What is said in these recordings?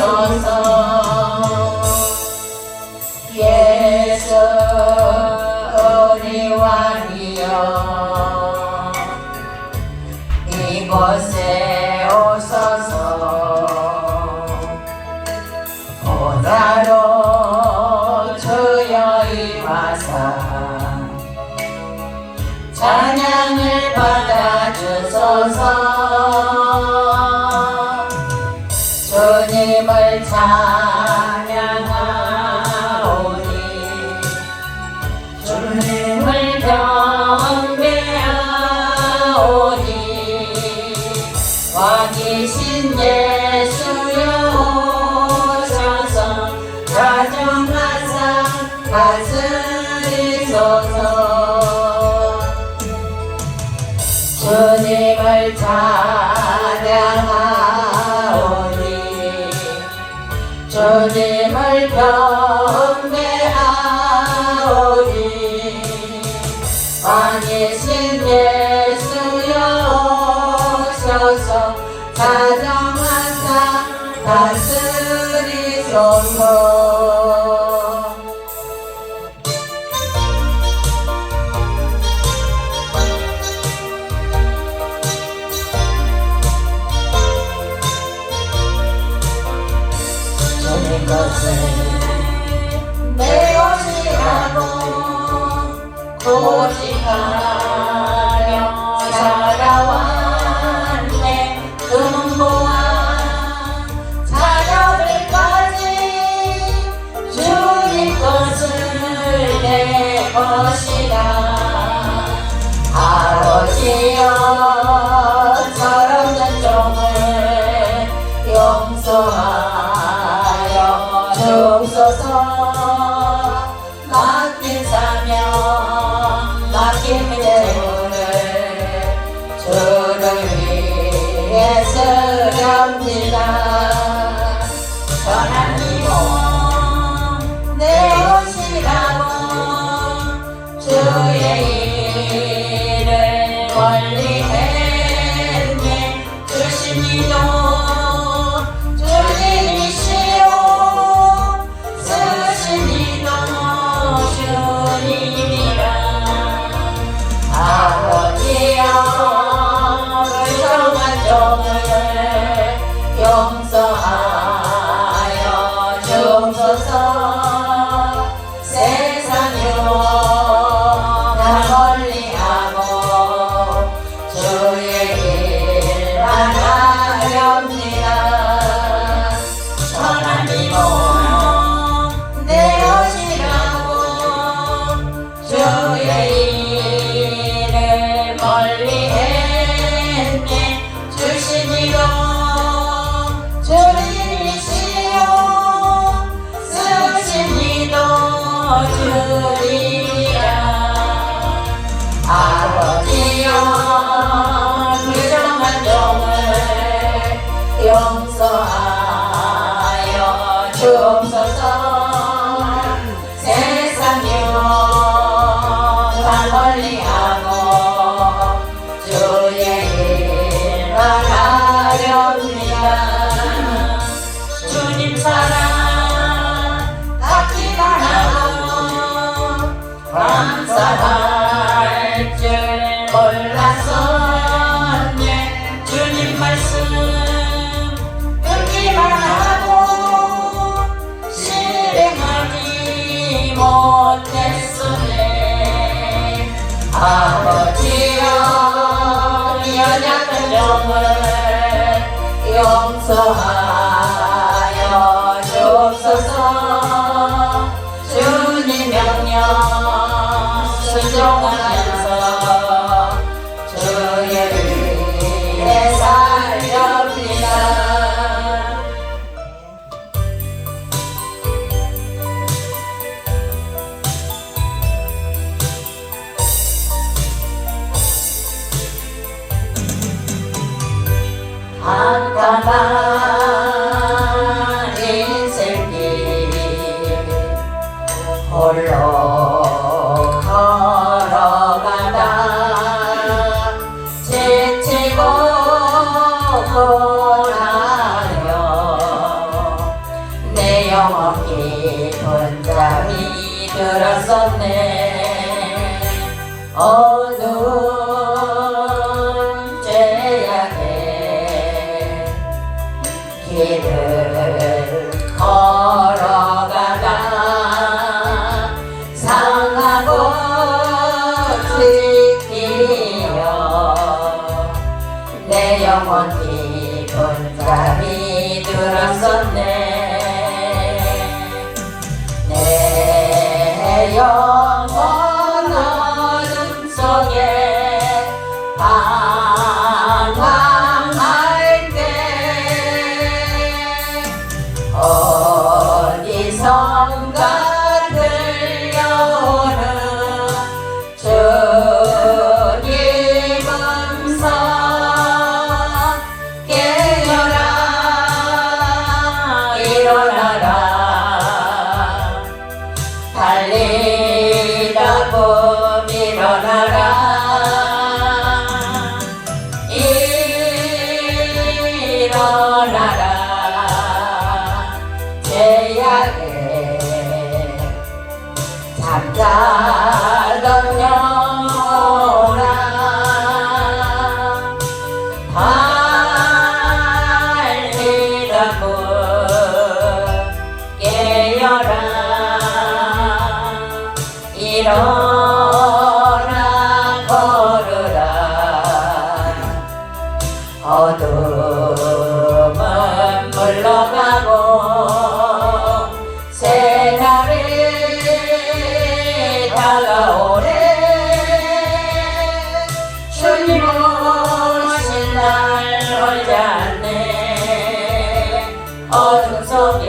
주소서. 예수 우리 왕이여 이곳에 오소서. 오라로 주여 임하사 찬양을 받아주소서. 주님을 찬양하오니 주님을 경배하오니 왕이신 예수여 오셔서 가정하사 다스리소서. 주님을 찬양하오니 주님을 경배하오니 왕이신 예수여 오셔서 가정하사 다스리소서. 것을 내 옷이라고 고집하며 살아왔네. 금보와 자녀들까지 주님 것을 내 것이라. 아버지여 철없는 종을 용서하여 주옵소서. 맡긴 사명 맡긴 재물을 주를 위해 쓰렵니다. 선한 이몸 내 옷이라고 주의 일을 멀리 했네. 주신 이도 용서하여 주옵소서. 세상 유혹 다 멀리하고 주의 일만 하렵니다. 선한 이몸 내 옷이라고 주의 일을 멀리 했네. 주신 이도 주님이시여 쓰신 이도 주리라. 아버지여 부정한 종을 용서하여 주옵소서. 세상 유혹 다 멀리하고 주의 일만 하렵니다. 주님 사랑 닿기만 하고 감사할 줄 몰랐었네. 주님 말씀 듣기만 하고 실행하지 못했었네. 아버지여 연약한 종을 용서하여 주옵소서. 주님 명령 순종하면서 주의 위에 살렵니다. 깜깜한 인생길 영혼 깊은 잠이 들었었네. 어두운 죄악의 길을 걸어가다 상하고 지키며 내 영혼 깊은 잠이 들었었네. 내 영혼 어둠 속에 방황할 때 어디선가 들려오는 주님 음성 깨어라 일어나라 달리라고 일어나라 일어나라 죄악에 잠자던 영혼아 달리라고 깨어라 일어나 걸으라 어둠은 물러가고 새날이 다가오네. 주님 오실 날 멀지 않네. 어둠 속에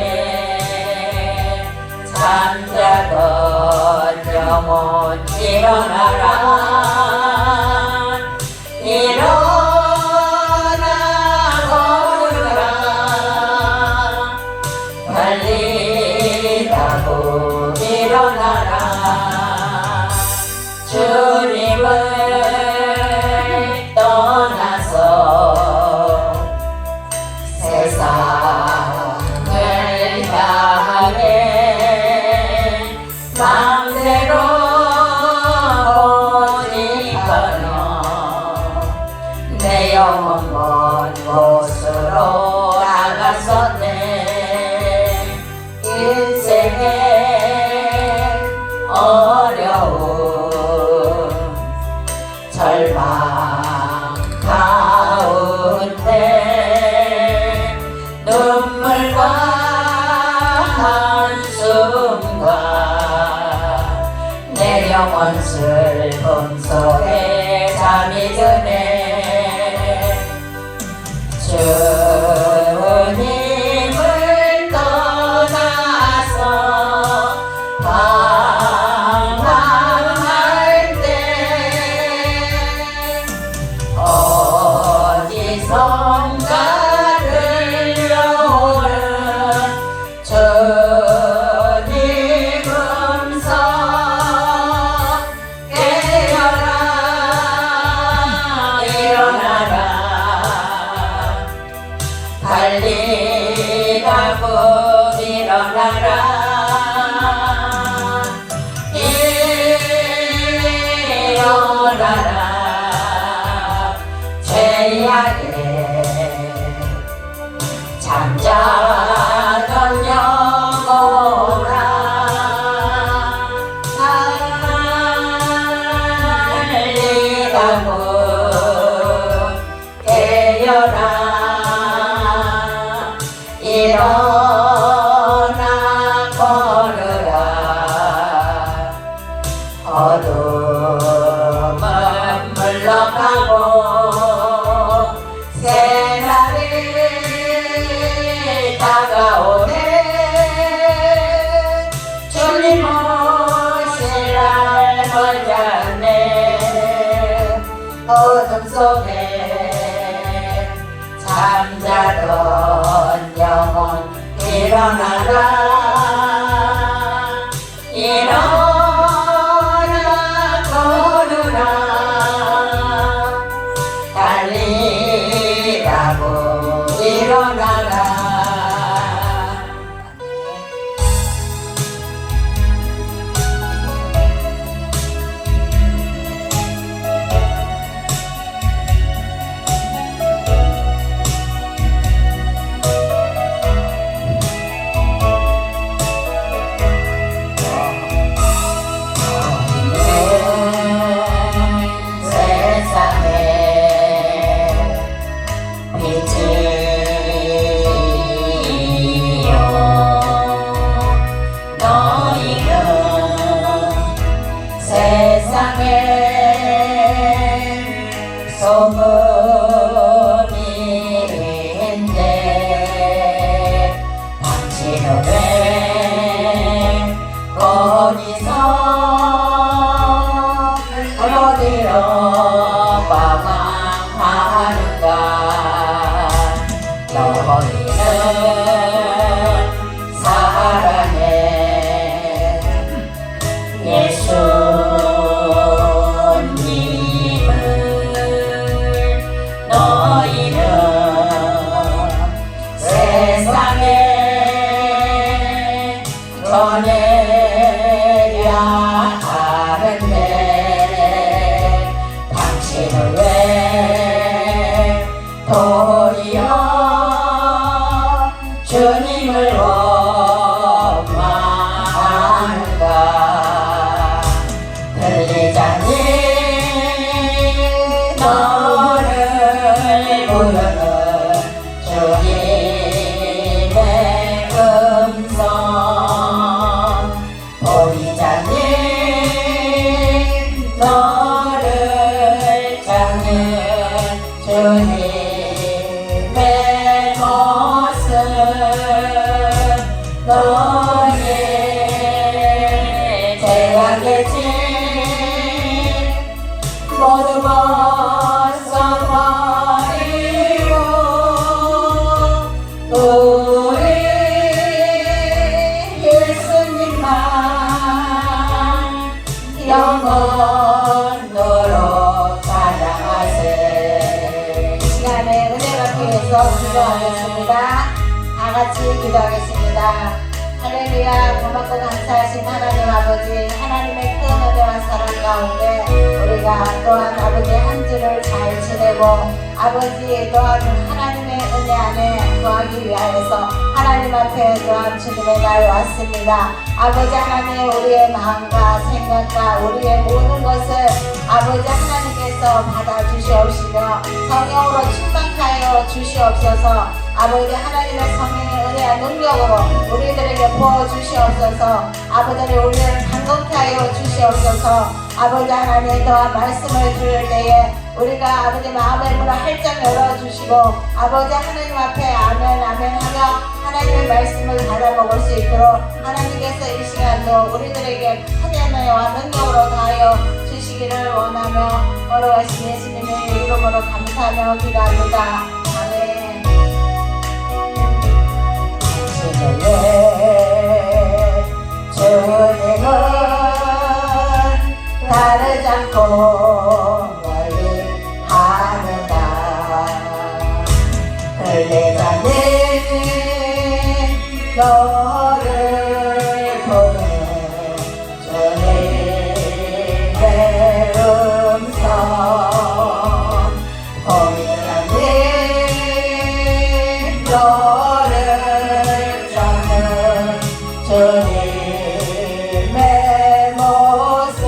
잠자던 영혼 일어나라 일어나 걸으라 달리라고 일어나라 주님을 떠나서 세상을 향해 마음대로 오니까요 내 영혼 먼 곳으로 나갔었네. 인생의 어려움 절망 가운데 눈물과 한숨과 내 영혼 슬픔 속에 잠이 드네. 주님을 떠나서 방황할 때 어디선가 들려오는 주님 음성 깨어라 일어나라 달리라고 일어나라 일어나라 죄악에 잠자던 영혼아 달리라고 깨어라 일어나 걸으라 어둠은 물러가고 새날이 다가오네. 주님 오실 날 멀지 않네. 어둠 속에 잠자던 영혼 일어나라 일어나 걸으라 달리라고 일어나라 왜 거기서 어디로 방황하는가. 너희는 사랑해 예수님을. 너희는 세상에 전해야 하는데 당신은 왜 도리어 주님을 원망하는가. 들리자니 너를 부르는 주님의 음성. 보이자니 너를 찾는 주님의 모습. 너의 죄악의 짐 모두 벗어버리고 우리 예수님만 영원토록 찬양하세. 이 시간에 은혜 받기 위해서 기도하겠습니다. 다 같이 기도하겠습니다. 할렐루야. 고맙고 감사하신 하나님 아버지, 하나님의 큰 은혜와 사랑 가운데 우리가 또한 아버지 한 주를 잘 지내고 아버지 또한 하나님의 은혜 안에 거하기 위하여서 하나님 앞에 또한 주님의 날 왔습니다. 아버지 하나님, 우리의 마음과 생각과 우리의 모든 것을 아버지 하나님께서 받아주시옵시며 성령으로 충만하여 주시옵소서. 아버지 하나님의 성령의 은혜와 능력으로 우리들에게 부어주시옵소서. 아버지 우리를 강건케 하여 주시옵소서. 아버지 하나님 또한 말씀을 들을 때에 우리가 아버지 마음의 문을 활짝 열어주시고 아버지 하나님 앞에 아멘 아멘 하며 하나님의 말씀을 받아먹을 수 있도록 하나님께서 이 시간도 우리들에게 큰 은혜와 능력으로 다하여 주시기를 원하며 걸어가신 예수님의 이름으로 감사하며 기도합니다. 아멘. 주님은 다르지 않고 멀리 하는가. 흘리자니 너를 보는 주님의 음성. 보이자니 너를 찾는 주님의 모습.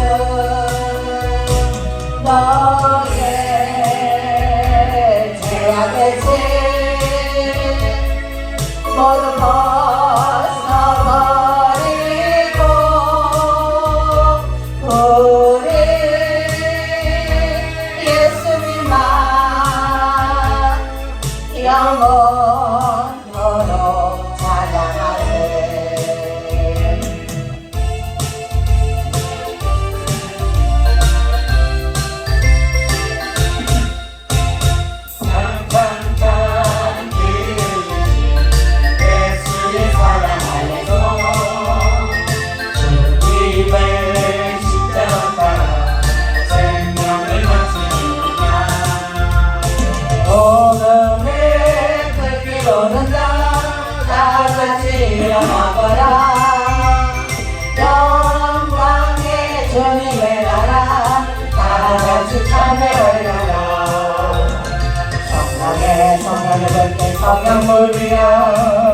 너의 죄악의 짐 모두 벗어버리고 우리 예수님만 영원토록 찬양하세. 영광의 주님의 나라 다같이 찬양하리라. 성령의 뵙게 성령물이야.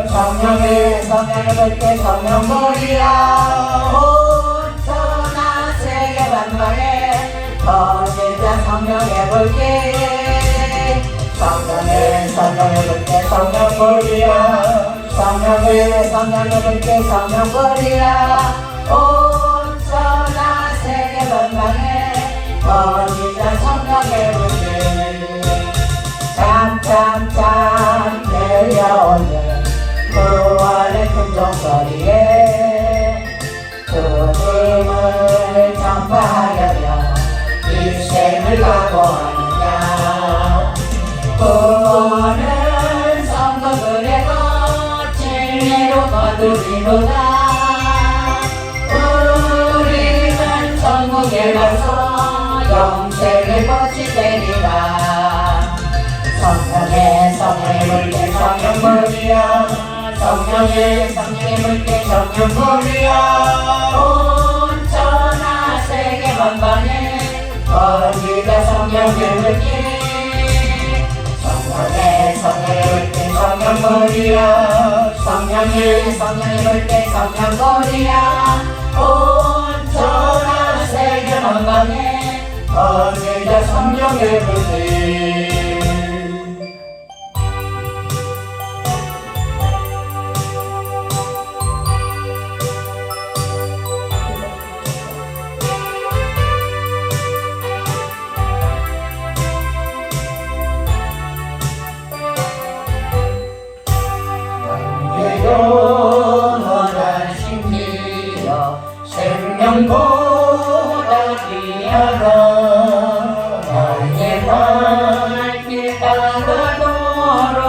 성령의 뵙게 성령물이야. 온천하 세계 만방에 퍼진다 성령의 불길. 성령의 뵙게 성령물이야. 성령의 뵙게 성령물이야. 온천하 세계 만방에 퍼진다 성령의 불길. 참 내려오는 9월의 큰 종소리에 주님을 전파하려면 이 생을 각오하느냐. 구원은 성도들의 것 진리로 거두리로다. 우리는 천국에 가서 영생의 꽃이 되리라. 성령의 물길 성령물이야. 성령의 물길 성령물이야. 온 천하 세계 만방에 어디가 성령의 물길. 성령의 물길 성령물이야. 성령의 물길 성령물이야. 온 천하 세계 만방에 어디가 성령의 물길. 영원한 신비여 생명보다 귀하다. 나의 발길 따라도록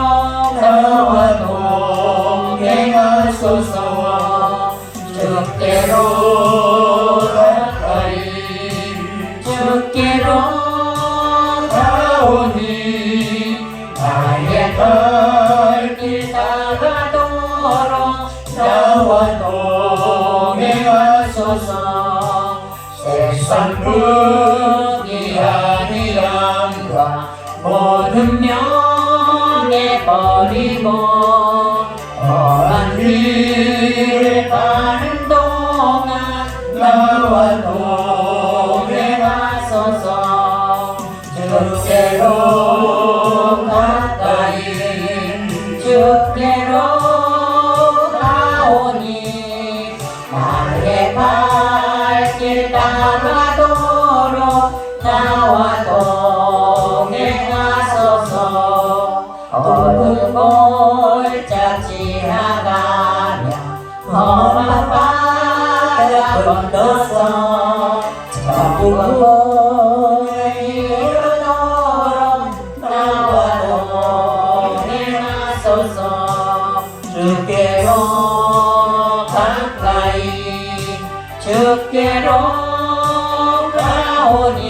나와 동행하소서. 주께로 가까이 주께로 가오니 나의 발길 따라도록 나와 동행하소서. 세상 부귀한 양과 모든 명예버리고 험한 길을 가는 동안 나와 동행하소서. 주께로 가까이 주께로 가오니 나의 발길 따라도록 나와 동행하소서. 어두운 골짜 지나가며 험한 바다 건너서 천국을 이루도록 나와 동행하소서. 주께로 가까이 주께로 가오니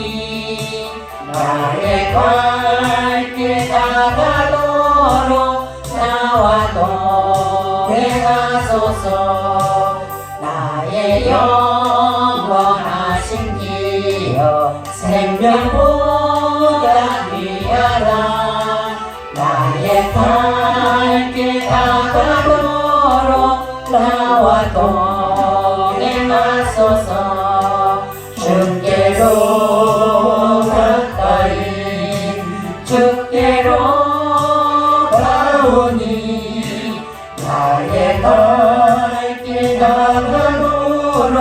나의 발길 따라도록 나와 동행하소서. 나의 영원하신 기여 생명보다 귀하다. 나의 발길 따라도록 나와 동행하소서. 주께로 가까이 주께로 가오니 나의 발길 따라도록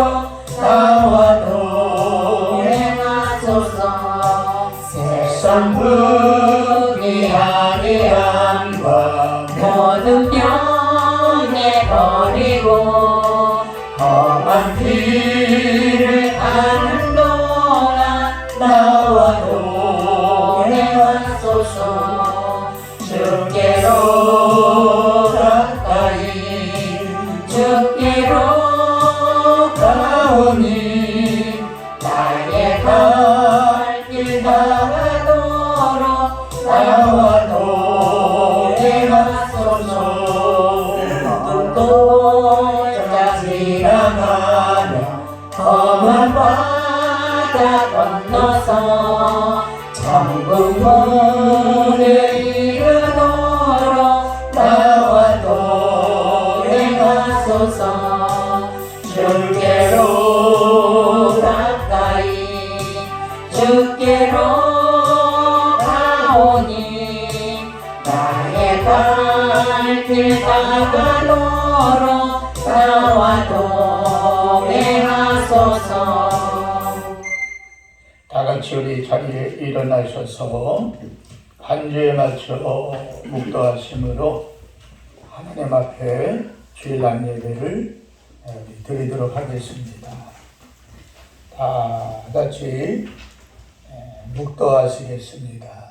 나와 동행하소서. 세상 부귀한 양과 모든 명예 버리고 험한 길을 가는 동안 나와 동행하소서. 주께로 가까이 주께로 가오니 나의 발길 따라도록 나와 동행하소서. 골짜 지나가며 험한 바다 건너서 천국 문을 이루도록 나와 동행하소서. 주께로 가까이 주께로 가오니 나의 발길 따라도록 나와 동행하소서. 다같이 우리 자리에 일어나셔서 반주에 맞춰 묵도하심으로 하나님 앞에 주일날 예배를 드리도록 하겠습니다. 다 같이 묵도하시겠습니다.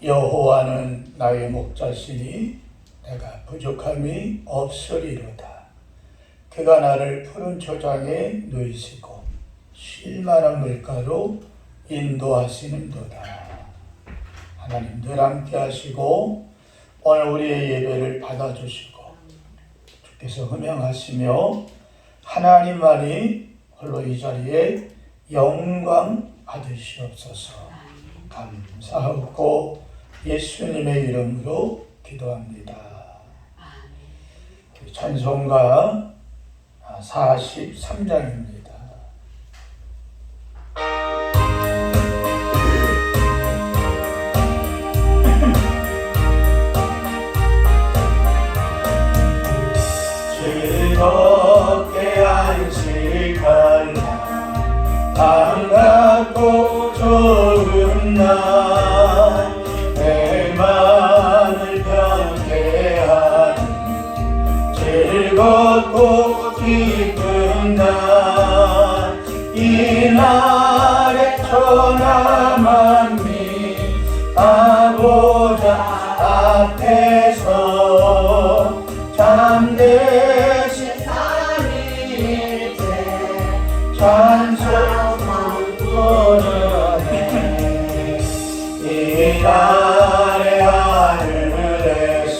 여호와는 나의 목자시니 내가 부족함이 없으리로다. 그가 나를 푸른 초장에 누이시고 쉴만한 물가로 인도하시는도다. 하나님 늘 함께 하시고 오늘 우리의 예배를 받아주시고 주께서 흠양하시며 하나님만이 홀로 이 자리에 영광 받으시옵소서. 감사하고 예수님의 이름으로 기도합니다. 찬송가 43장입니다. 즐겁게 안식하라 반갑고 좋은 날 내 맘을 변케하니 즐겁고 기쁜 날 이 날에 천하 만민 아보자 앞에서 잠대신 삼위일체 찬송을 부르네. 이 날의 하늘에서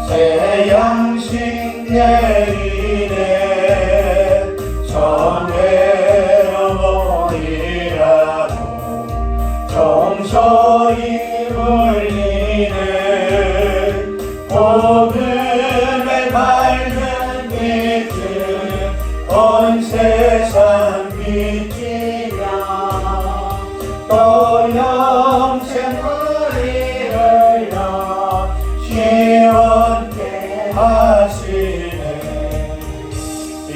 새 양식 내리네. 성회로 모이라고 정서히 울리네. 복음의 밝은 빛을 온 세상 비치며 또 영생물이 흘러 시원케 하시네. 이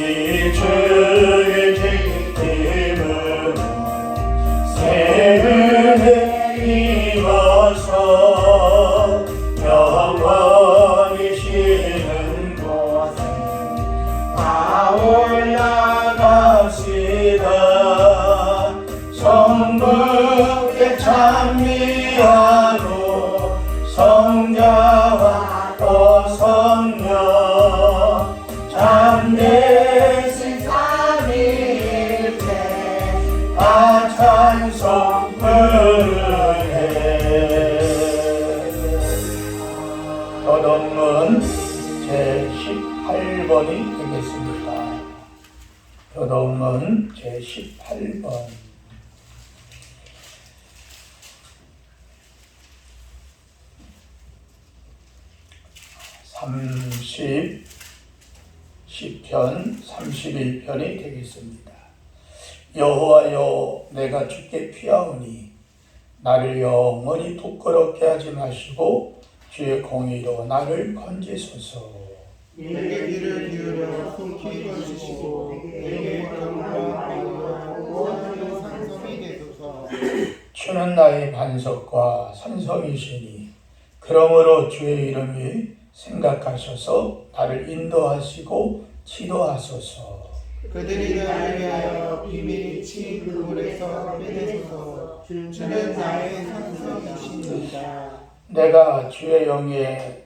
주의 지킴으로 새 은혜 입어서 영원히 쉬는 곳에 다 올라갑시다. 성부께 찬미하고 성자와 또 성령 참되신 삼위일체 다 찬송 부르네. 교독문 제18번이 되겠습니다. 교독문 제18번. 10편 31편이 되겠습니다. 여호와여 내가 주께 피하오니 나를 영원히 부끄럽게 하지 마시고 주의 공의로 나를 건지소서. 내게 귀를 기울여 속히 건지시고 내게 경고하고 구원하는 산성이 되소서. 주는 나의 반석과 산성이시니 그러므로 주의 이름이 생각하셔서 나를 인도하시고 지도하소서. 그들이 나를 위하여 비밀이 친 그물에서 빼내소서. 주는 나의 산성이시니이다. 내가 주의 영에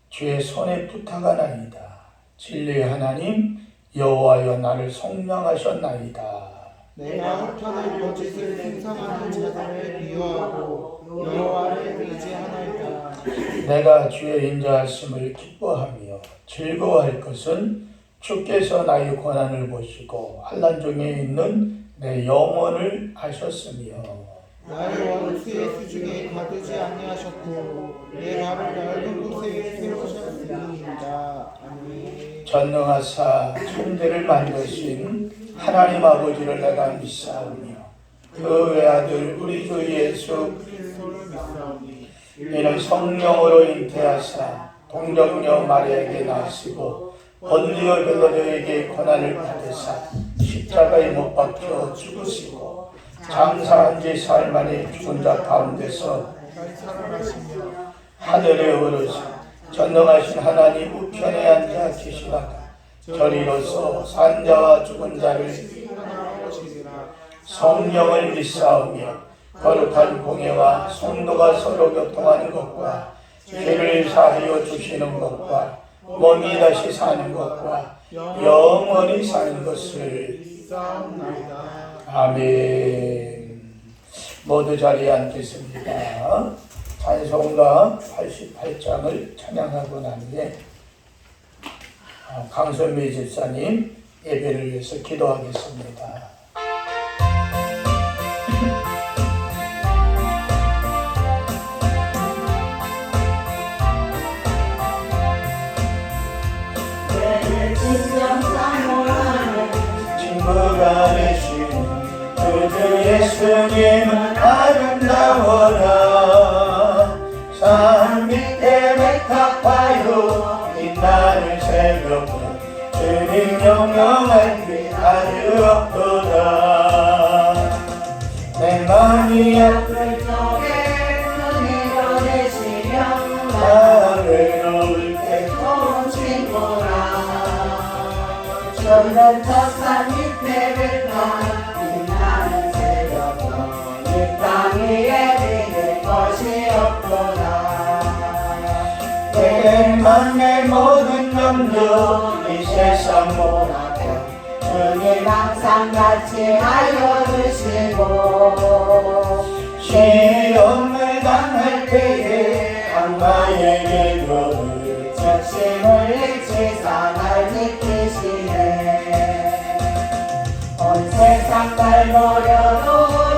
주의 손에 부탁하나이다. 진리의 하나님 여호와여 나를 속량하셨나이다. 내가 혹하는 거짓을 생성하는 자들을 미워하고 여호와를 의지하나이다. 내가 주의 인자하심을 기뻐하며 즐거워할 것은 주께서 나의 고난을 보시고 환난 중에 있는 내 영혼을 아셨으며 나를 원수의 수중에 가두지 아니하셨고 내 발을 넓은 곳에 세우셨으니이다. 아멘. 전능하사 천대를 만드신 하나님 아버지를 내가 믿사오며 그 외아들 우리 주 예수 그리스도를 믿사오니 이는 성령으로 잉태하사 동정녀 마리아에게 나시고 본디오 빌라도에게 고난을 받으사 십자가에 못 박혀 죽으시고 장사한 지 사흘 만에 죽은 자 가운데서 다시 살아나시며 하늘에 오르사 전능하신 하나님 우편에 앉아 계시다가 저리로서 산자와 죽은 자를 하나 오시리라. 성령을 믿사오며 거룩한 공예와 성도가 서로 교통하는 것과 죄를 사하여 주시는 것과 몸이 다시 사는 것과 영원히 사는 것을 믿사옵나이다. 아멘. 모두 자리에 앉겠습니다. 찬송가 88장을 찬양하고 난 후에 강선미 집사님 예배를 위해서 기도하겠습니다. 친구가 되신 그 예수님은 아름다워라. 산 밑에 백합화요 빛나는 새벽은 주님 영영할 길 아주 없도다. 내 마음이 아플 적에 은혜로 되시며 나를 놓을 때 좋은 친구라. 저는 저산 밑에 백합 빛나는 새벽은 이 땅 위에 믿을 것이 없도다. 내 맘의 모든 염려 이 세상 모라도 주님 항상 같이 하여 주시고 시험을 당할 때에 악마에게 너를 적심을 잃지사 날 지키시네. 온 세상 날 버려도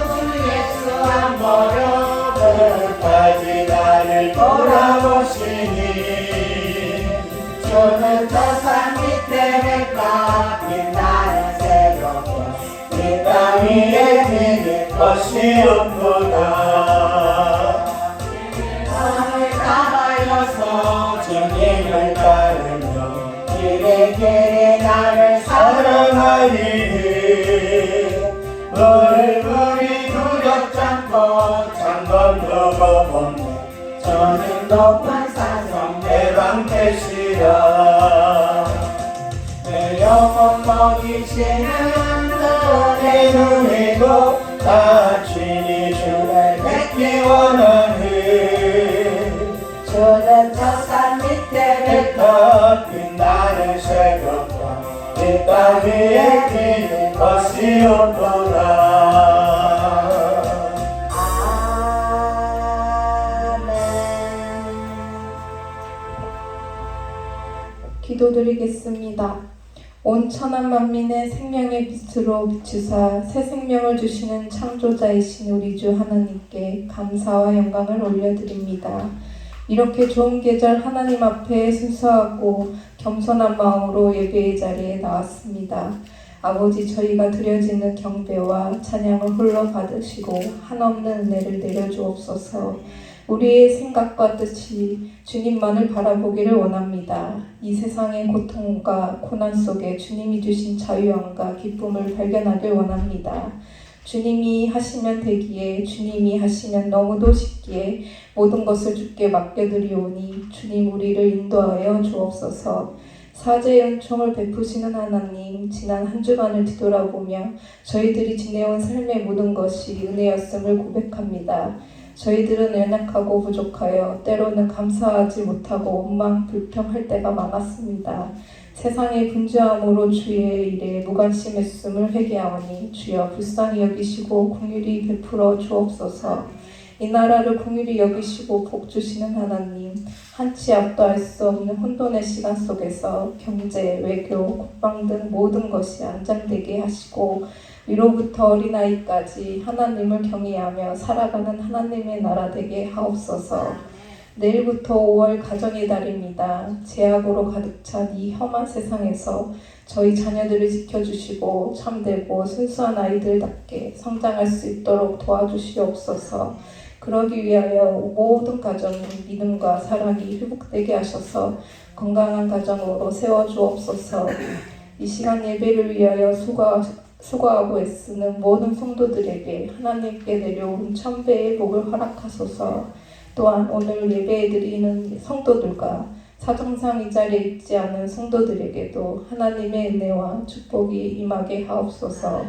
주 예수 안 버려 끝까지 나를 돌아보시니 주는 저 산 밑에 백합 빛나는 새벽은 이 땅 위에 믿을 것이 없도다. 마음을 다하여서 주님을 따르며 길에 길에 나를 사랑하리니 물불이 두렵지 않고 장검도 겁없네 저는 높은 산성 내방 계시라. 내 영혼 먹이시는 내 그의 눈이고 다친이 주를 뵙기 원하네. 주는 저 산 밑에 백합 빛나는 새벽과 이 땅 위에 빛 것이 없도다. 기도드리겠습니다. 온 천한 만민의 생명의 빛으로 비추사 새 생명을 주시는 창조자이신 우리 주 하나님께 감사와 영광을 올려드립니다. 이렇게 좋은 계절 하나님 앞에 순수하고 겸손한 마음으로 예배의 자리에 나왔습니다. 아버지, 저희가 드려지는 경배와 찬양을 홀로 받으시고 한없는 은혜를 내려주옵소서. 우리의 생각과 뜻이 주님만을 바라보기를 원합니다. 이 세상의 고통과 고난 속에 주님이 주신 자유함과 기쁨을 발견하길 원합니다. 주님이 하시면 되기에, 주님이 하시면 너무도 쉽기에 모든 것을 주께 맡겨드리오니 주님 우리를 인도하여 주옵소서. 사죄의 은총을 베푸시는 하나님, 지난 한 주간을 뒤돌아보며 저희들이 지내온 삶의 모든 것이 은혜였음을 고백합니다. 저희들은 연약하고 부족하여 때로는 감사하지 못하고 원망 불평할 때가 많았습니다. 세상의 분주함으로 주의 일에 무관심했음을 회개하오니 주여 불쌍히 여기시고 긍휼히 베풀어 주옵소서. 이 나라를 긍휼히 여기시고 복 주시는 하나님, 한치 앞도 알 수 없는 혼돈의 시간 속에서 경제, 외교, 국방 등 모든 것이 안정되게 하시고 위로부터 어린아이까지 하나님을 경외하며 살아가는 하나님의 나라 되게 하옵소서. 내일부터 5월 가정의 달입니다. 제약으로 가득 찬 이 험한 세상에서 저희 자녀들을 지켜주시고 참되고 순수한 아이들답게 성장할 수 있도록 도와주시옵소서. 그러기 위하여 모든 가정은 믿음과 사랑이 회복되게 하셔서 건강한 가정으로 세워주옵소서. 이 시간 예배를 위하여 수고하고 애쓰는 모든 성도들에게 하나님께 내려온 천배의 복을 허락하소서. 또한 오늘 예배드리는 성도들과 사정상 이 자리에 있지 않은 성도들에게도 하나님의 은혜와 축복이 임하게 하옵소서.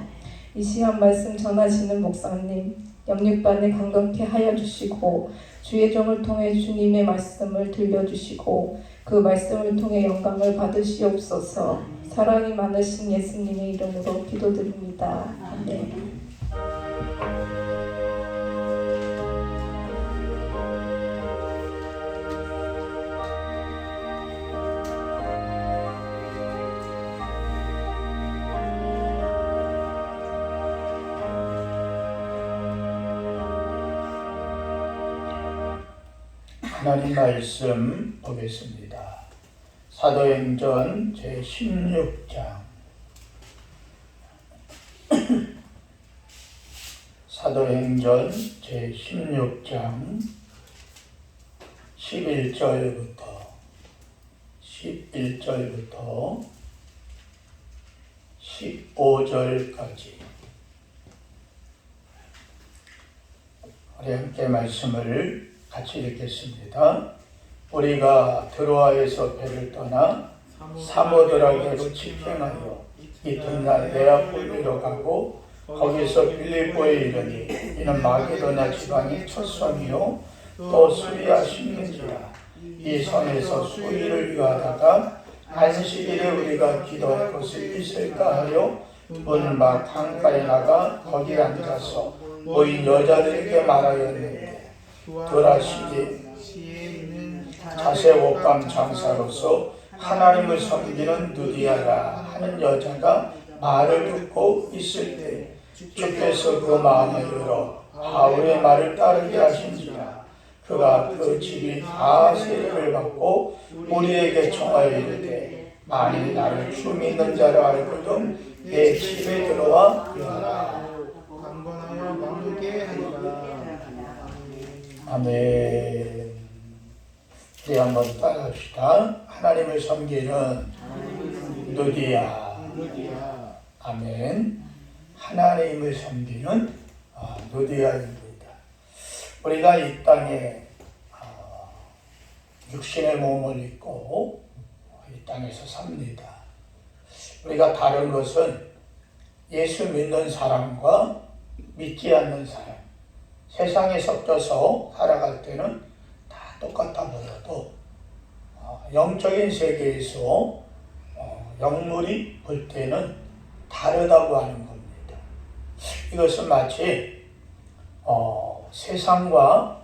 이 시간 말씀 전하시는 목사님 영육반에 강건케 하여 주시고 주의 종을 통해 주님의 말씀을 들려주시고 그 말씀을 통해 영광을 받으시옵소서. 사랑이 많으신 예수님의 이름으로 기도드립니다. 아멘. 하나님 말씀 보겠습니다. 사도행전 제16장 사도행전 제16장 11절부터 15절까지 우리 함께 말씀을 같이 읽겠습니다. 우리가 드로아에서 배를 떠나 사모드라게로 직행하여 이튿날 네아폴리로 가고 거기서 빌립보에 이르니 이는 마게도냐 지방의 첫 섬이요 또 수리아 식민지라. 이 섬에서 수일을 유하다가 안식일에 우리가 기도할 곳이 있을까 하여 문막 강가에 나가 거기 앉아서 모인 여자들에게 말하였는데 드라시기 자세 옷감 장사로서 하나님을 섬기는 누디아라 하는 여자가 말을 듣고 있을 때 주께서 그 마음을 열어 바울의 말을 따르게 하신지라. 그가 그 집이 다 세례를 받고 우리에게 청하여 이르되 만일 나를 주 믿는 자로 알거든 내 집에 들어와 유하라. 강건하여 머물게 하리라. 아멘. 우리 한번 따라합시다. 하나님을 섬기는 누디아. 아멘. 하나님을 섬기는 누디아입니다. 우리가 이 땅에 육신의 몸을 입고 이 땅에서 삽니다. 우리가 다른 것은 예수 믿는 사람과 믿지 않는 사람, 세상에 섞여서 살아갈 때는 다 똑같아 보여도 영적인 세계에서 영물이 볼 때는 다르다고 하는 겁니다. 이것은 마치 세상과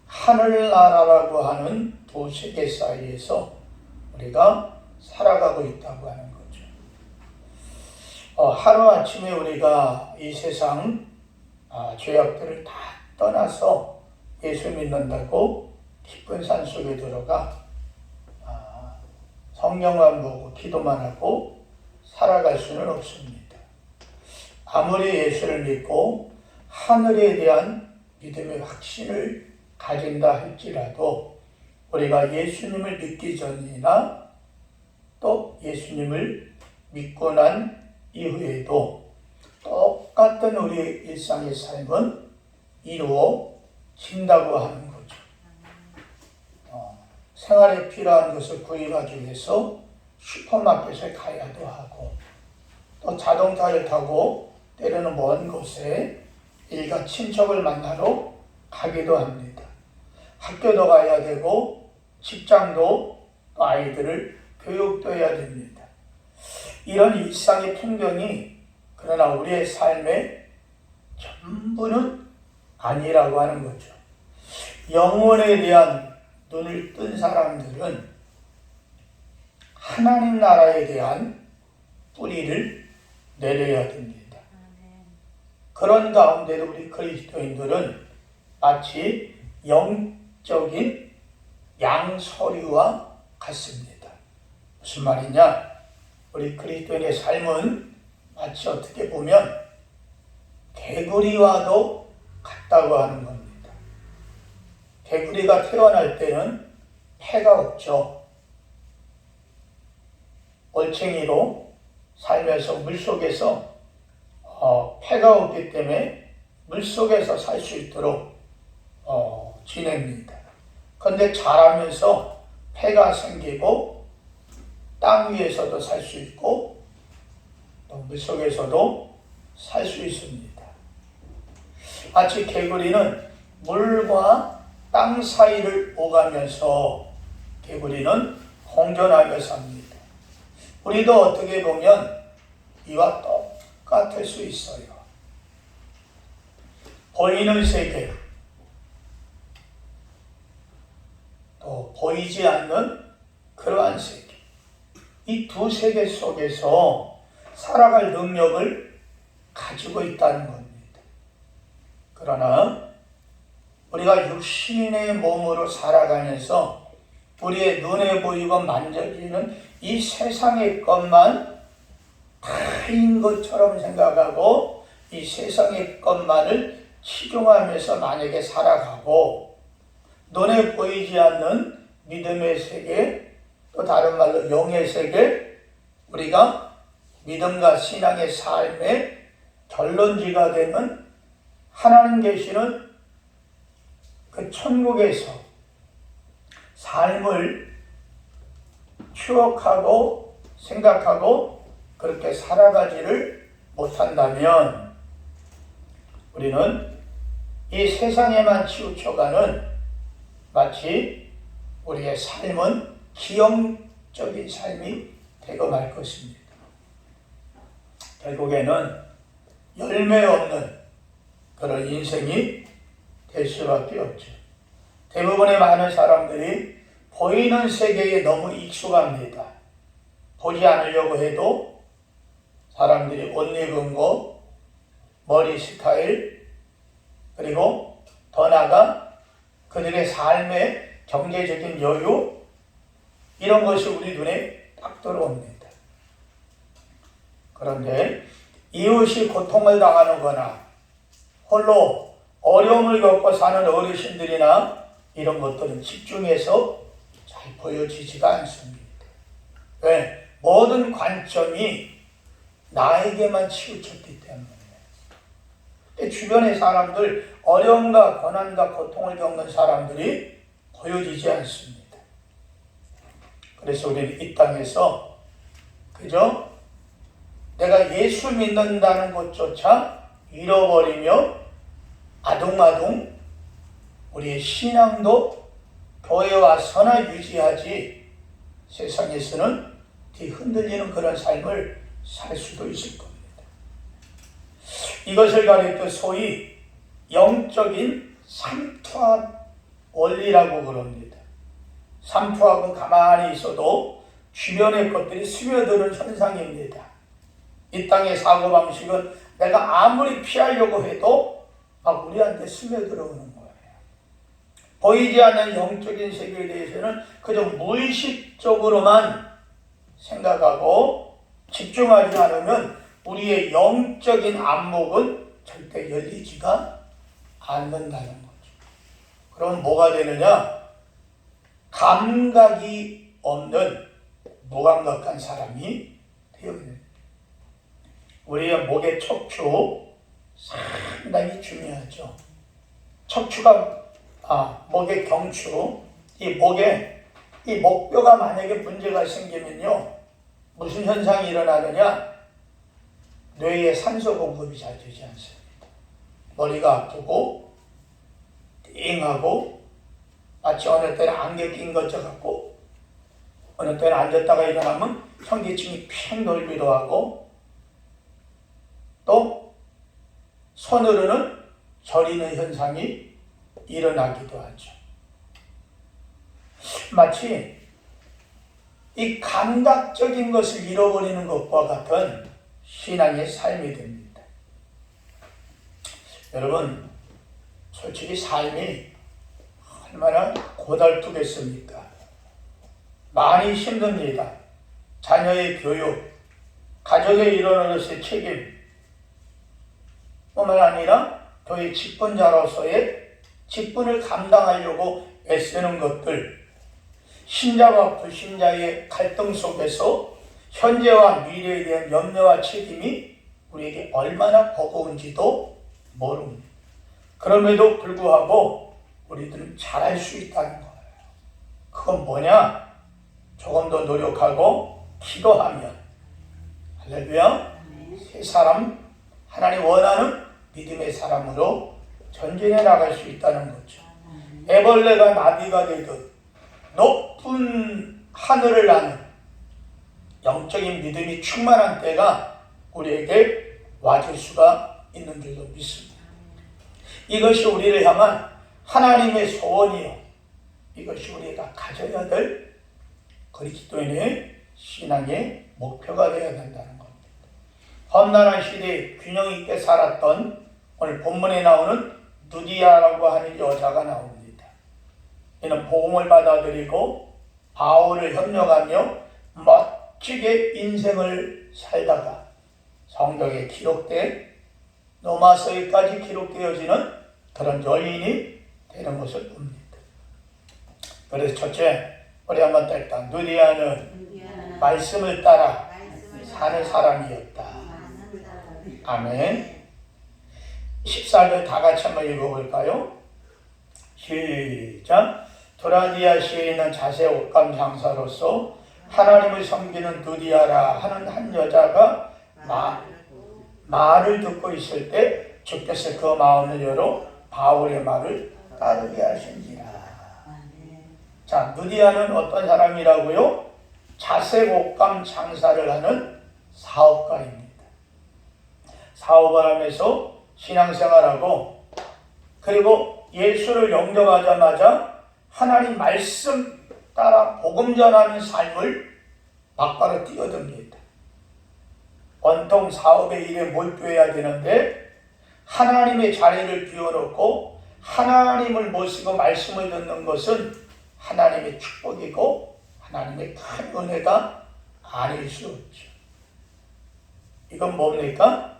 하늘나라라고 하는 두 세계 사이에서 우리가 살아가고 있다고 하는 거죠. 하루아침에 우리가 이 세상 죄악들을 다 떠나서 예수 믿는다고 깊은 산속에 들어가 성경만 보고 기도만 하고 살아갈 수는 없습니다. 아무리 예수를 믿고 하늘에 대한 믿음의 확신을 가진다 할지라도 우리가 예수님을 믿기 전이나 또 예수님을 믿고 난 이후에도 똑같은 우리의 일상의 삶은 이루어진다고 하는 거죠. 생활에 필요한 것을 구입하기 위해서 슈퍼마켓에 가야도 하고 또 자동차를 타고 때로는 먼 곳에 일가 친척을 만나러 가기도 합니다. 학교도 가야 되고 직장도 또 아이들을 교육도 해야 됩니다. 이런 일상의 풍경이 그러나 우리의 삶의 전부는 아니라고 하는 거죠. 영혼에 대한 눈을 뜬 사람들은 하나님 나라에 대한 뿌리를 내려야 됩니다. 그런 가운데도 우리 그리스도인들은 마치 영적인 양서류와 같습니다. 무슨 말이냐? 우리 그리스도인의 삶은 마치 어떻게 보면 개구리와도 같다고 하는 겁니다. 개구리가 태어날 때는 폐가 없죠. 올챙이로 살면서 물속에서 폐가 없기 때문에 물속에서 살 수 있도록 지냅니다. 그런데 자라면서 폐가 생기고 땅 위에서도 살 수 있고 또 물속에서도 살 수 있습니다. 마치 개구리는 물과 땅 사이를 오가면서 개구리는 공존하며 삽니다. 우리도 어떻게 보면 이와 똑같을 수 있어요. 보이는 세계, 또 보이지 않는 그러한 세계, 이 두 세계 속에서 살아갈 능력을 가지고 있다는 겁니다. 그러나 우리가 육신의 몸으로 살아가면서 우리의 눈에 보이고 만져지는 이 세상의 것만 다인 것처럼 생각하고 이 세상의 것만을 치중하면서 만약에 살아가고 눈에 보이지 않는 믿음의 세계, 또 다른 말로 영의 세계, 우리가 믿음과 신앙의 삶의 결론지가 되는 하나님 계시는 그 천국에서 삶을 추억하고 생각하고 그렇게 살아가지를 못한다면 우리는 이 세상에만 치우쳐가는 마치 우리의 삶은 기형적인 삶이 되고 말 것입니다. 결국에는 열매 없는 그런 인생이 될 수밖에 없죠. 대부분의 많은 사람들이 보이는 세계에 너무 익숙합니다. 보지 않으려고 해도 사람들이 옷 입은 거, 머리 스타일, 그리고 더 나아가 그들의 삶의 경제적인 여유, 이런 것이 우리 눈에 딱 들어옵니다. 그런데 이웃이 고통을 당하는 거나 홀로 어려움을 겪고 사는 어르신들이나 이런 것들은 집중해서 잘 보여지지가 않습니다. 왜? 모든 관점이 나에게만 치우쳤기 때문에. 주변의 사람들, 어려움과 고난과 고통을 겪는 사람들이 보여지지 않습니다. 그래서 우리는 이 땅에서 그저 내가 예수 믿는다는 것조차 잃어버리며 아둥아둥 우리의 신앙도 교회 와서나 유지하지 세상에서는 뒤흔들리는 그런 삶을 살 수도 있을 겁니다. 이것을 가리켜 소위 영적인 삼투압 원리라고 그럽니다. 삼투압은 가만히 있어도 주변의 것들이 스며드는 현상입니다. 이 땅의 사고방식은 내가 아무리 피하려고 해도 막 우리한테 스며들어오는 거예요. 보이지 않는 영적인 세계에 대해서는 그저 무의식적으로만 생각하고 집중하지 않으면 우리의 영적인 안목은 절대 열리지가 않는다는 거죠. 그럼 뭐가 되느냐? 감각이 없는 무감각한 사람이 되어버립니다. 우리의 목의 척추 상당히 중요하죠. 척추가 목의 경추, 이 목뼈가 만약에 문제가 생기면요, 무슨 현상이 일어나느냐? 뇌에 산소 공급이 잘 되지 않습니다. 머리가 아프고 띵하고 마치 어느 때는 안개 낀 것 같고 어느 때는 앉았다가 일어나면 현기증이 핑 돌기도 하고 또 손으로는 저리는 현상이 일어나기도 하죠. 마치 이 감각적인 것을 잃어버리는 것과 같은 신앙의 삶이 됩니다. 여러분, 솔직히 삶이 얼마나 고달프겠습니까? 많이 힘듭니다. 자녀의 교육, 가족의 일어나로서의 책임, 뿐만 아니라 교회 직분자로서의 직분을 감당하려고 애쓰는 것들, 신자와 불신자의 갈등 속에서 현재와 미래에 대한 염려와 책임이 우리에게 얼마나 버거운지도 모릅니다. 그럼에도 불구하고 우리들은 잘할 수 있다는 거예요. 그건 뭐냐? 조금 더 노력하고 기도하면, 할렐루야, 새 사람, 하나님 원하는 믿음의 사람으로 전진해 나갈 수 있다는 거죠. 애벌레가 나비가 되듯 높은 하늘을 나는 영적인 믿음이 충만한 때가 우리에게 와줄 수가 있는 줄로 믿습니다. 이것이 우리를 향한 하나님의 소원이요, 이것이 우리가 가져야 될 그리스도인의 신앙의 목표가 되어야 된다는 겁니다. 험난한 시대에 균형 있게 살았던 오늘 본문에 나오는 누디아라고 하는 여자가 나옵니다. 이는 복음을 받아들이고 바울을 협력하며 멋지게 인생을 살다가 성경에 기록된 로마서에까지 기록되어지는 그런 여인이 되는 것을 봅니다. 그래서 첫째, 우리 한번 딸까? 누디아는 말씀을 따라 사는 사람이었다. 아멘. 14절 다 같이 한번 읽어볼까요? 시작. 도라디아 시에 있는 자세 옷감 장사로서 하나님을 섬기는 누디아라 하는 한 여자가 말을 듣고 있을 때 주께서 그 마음을 열어 바울의 말을 따르게 하신지라. 자, 누디아는 어떤 사람이라고요? 자색 옷감 장사를 하는 사업가입니다. 사업을 하면서 신앙생활하고, 그리고 예수를 영접하자마자 하나님 말씀 따라 복음 전하는 삶을 막바로 뛰어듭니다. 온통 사업의 일에 몰두해야 되는데 하나님의 자리를 비워놓고 하나님을 모시고 말씀을 듣는 것은 하나님의 축복이고 하나님의 큰 은혜가 아닐 수 없죠. 이건 뭡니까?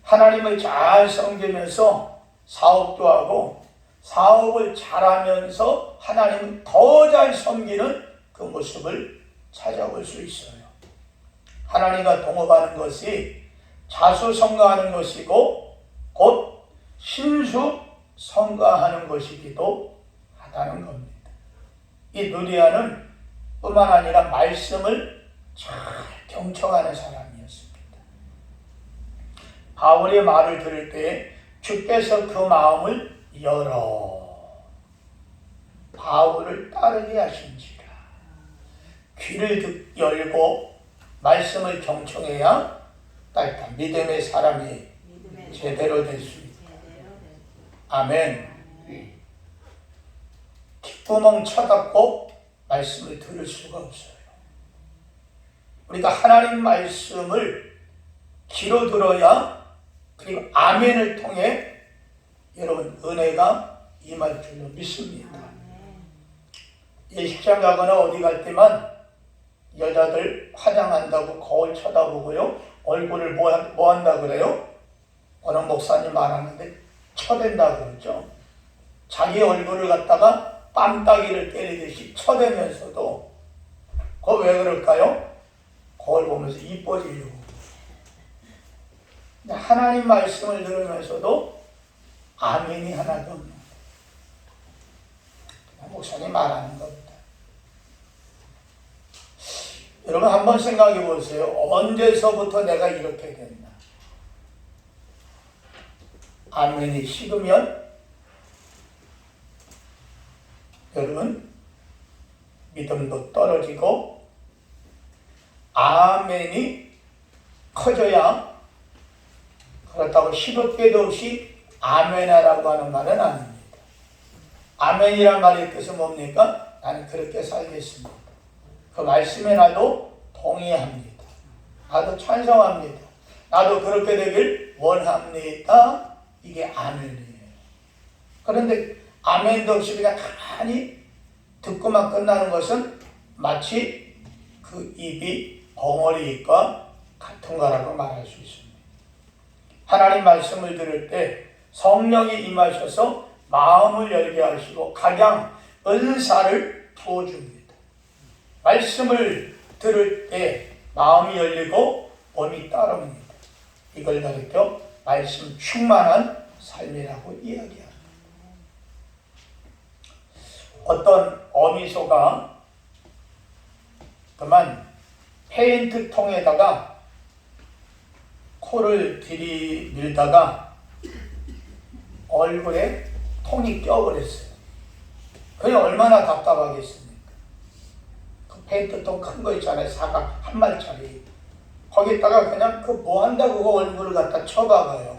하나님을 잘 섬기면서 사업도 하고 사업을 잘하면서 하나님을 더 잘 섬기는 그 모습을 찾아볼 수 있어요. 하나님과 동업하는 것이 자수성가하는 것이고 곧 신수성가하는 것이기도 하다는 겁니다. 이 누디아는 뿐만 아니라 말씀을 잘 경청하는 사람이었습니다. 바울의 말을 들을 때 주께서 그 마음을 열어 바울을 따르게 하신지라. 귀를 열고 말씀을 경청해야 따뜻한 믿음의 사람이 제대로 될 수 있다. 아멘. 귓구멍 쳐닫고 말씀을 들을 수가 없어요. 우리가 하나님 말씀을 귀로 들어야, 그리고 아멘을 통해 여러분 은혜가 임할 줄로 믿습니다. 예식장 가거나 어디 갈 때만 여자들 화장한다고 거울 쳐다보고요, 얼굴을 뭐 한다 그래요? 어느 목사님 말하는데 쳐댄다 그러죠. 자기 얼굴을 갖다가 빰따기를 때리듯이 쳐대면서도, 그거 왜 그럴까요? 거울 보면서 이뻐지려고. 하나님 말씀을 들으면서도 아멘이 하나도 없는 거예요. 목사님 말하는 겁니다. 여러분 한번 생각해 보세요. 언제서부터 내가 이렇게 됐나? 아멘이 식으면 여러분 믿음도 떨어지고, 아멘이 커져야, 그렇다고 시도 때도 없이 아멘하라고 하는 말은 아닙니다. 아멘이란 말의 뜻은 뭡니까? 나는 그렇게 살겠습니다. 그 말씀에 나도 동의합니다. 나도 찬성합니다. 나도 그렇게 되길 원합니다. 이게 아멘이에요. 그런데 아멘도 없이 그냥 가만히 듣고만 끝나는 것은 마치 그 입이 벙어리과 같은 거라고 말할 수 있습니다. 하나님 말씀을 들을 때 성령이 임하셔서 마음을 열게 하시고 각양 은사를 부어줍니다. 말씀을 들을 때 마음이 열리고 몸이 따릅니다. 이걸 가리켜 말씀 충만한 삶이라고 이야기합니다. 어떤 어미소가 그만 페인트 통에다가 코를 들이밀다가 얼굴에 통이 껴버렸어요. 그게 얼마나 답답하겠습니까? 그 페인트 통 큰 거 있잖아요. 사각 한 마리짜리. 거기다가 그냥 그 뭐 한다고 그 얼굴을 갖다 쳐박아요.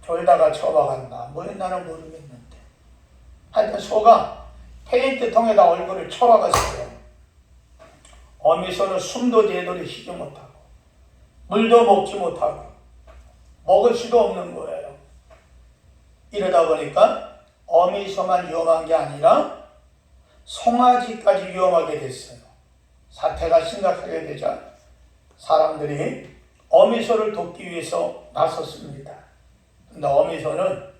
졸다가 쳐박았나 뭐 나는 모르겠는데 하여튼 소가 페인트 통에다 얼굴을 쳐박았어요. 어미소는 숨도 제대로 쉬지 못하고 물도 먹지 못하고 먹을 수도 없는 거예요. 이러다 보니까 어미소만 위험한 게 아니라 송아지까지 위험하게 됐어요. 사태가 심각하게 되자 사람들이 어미소를 돕기 위해서 나섰습니다. 근데 어미소는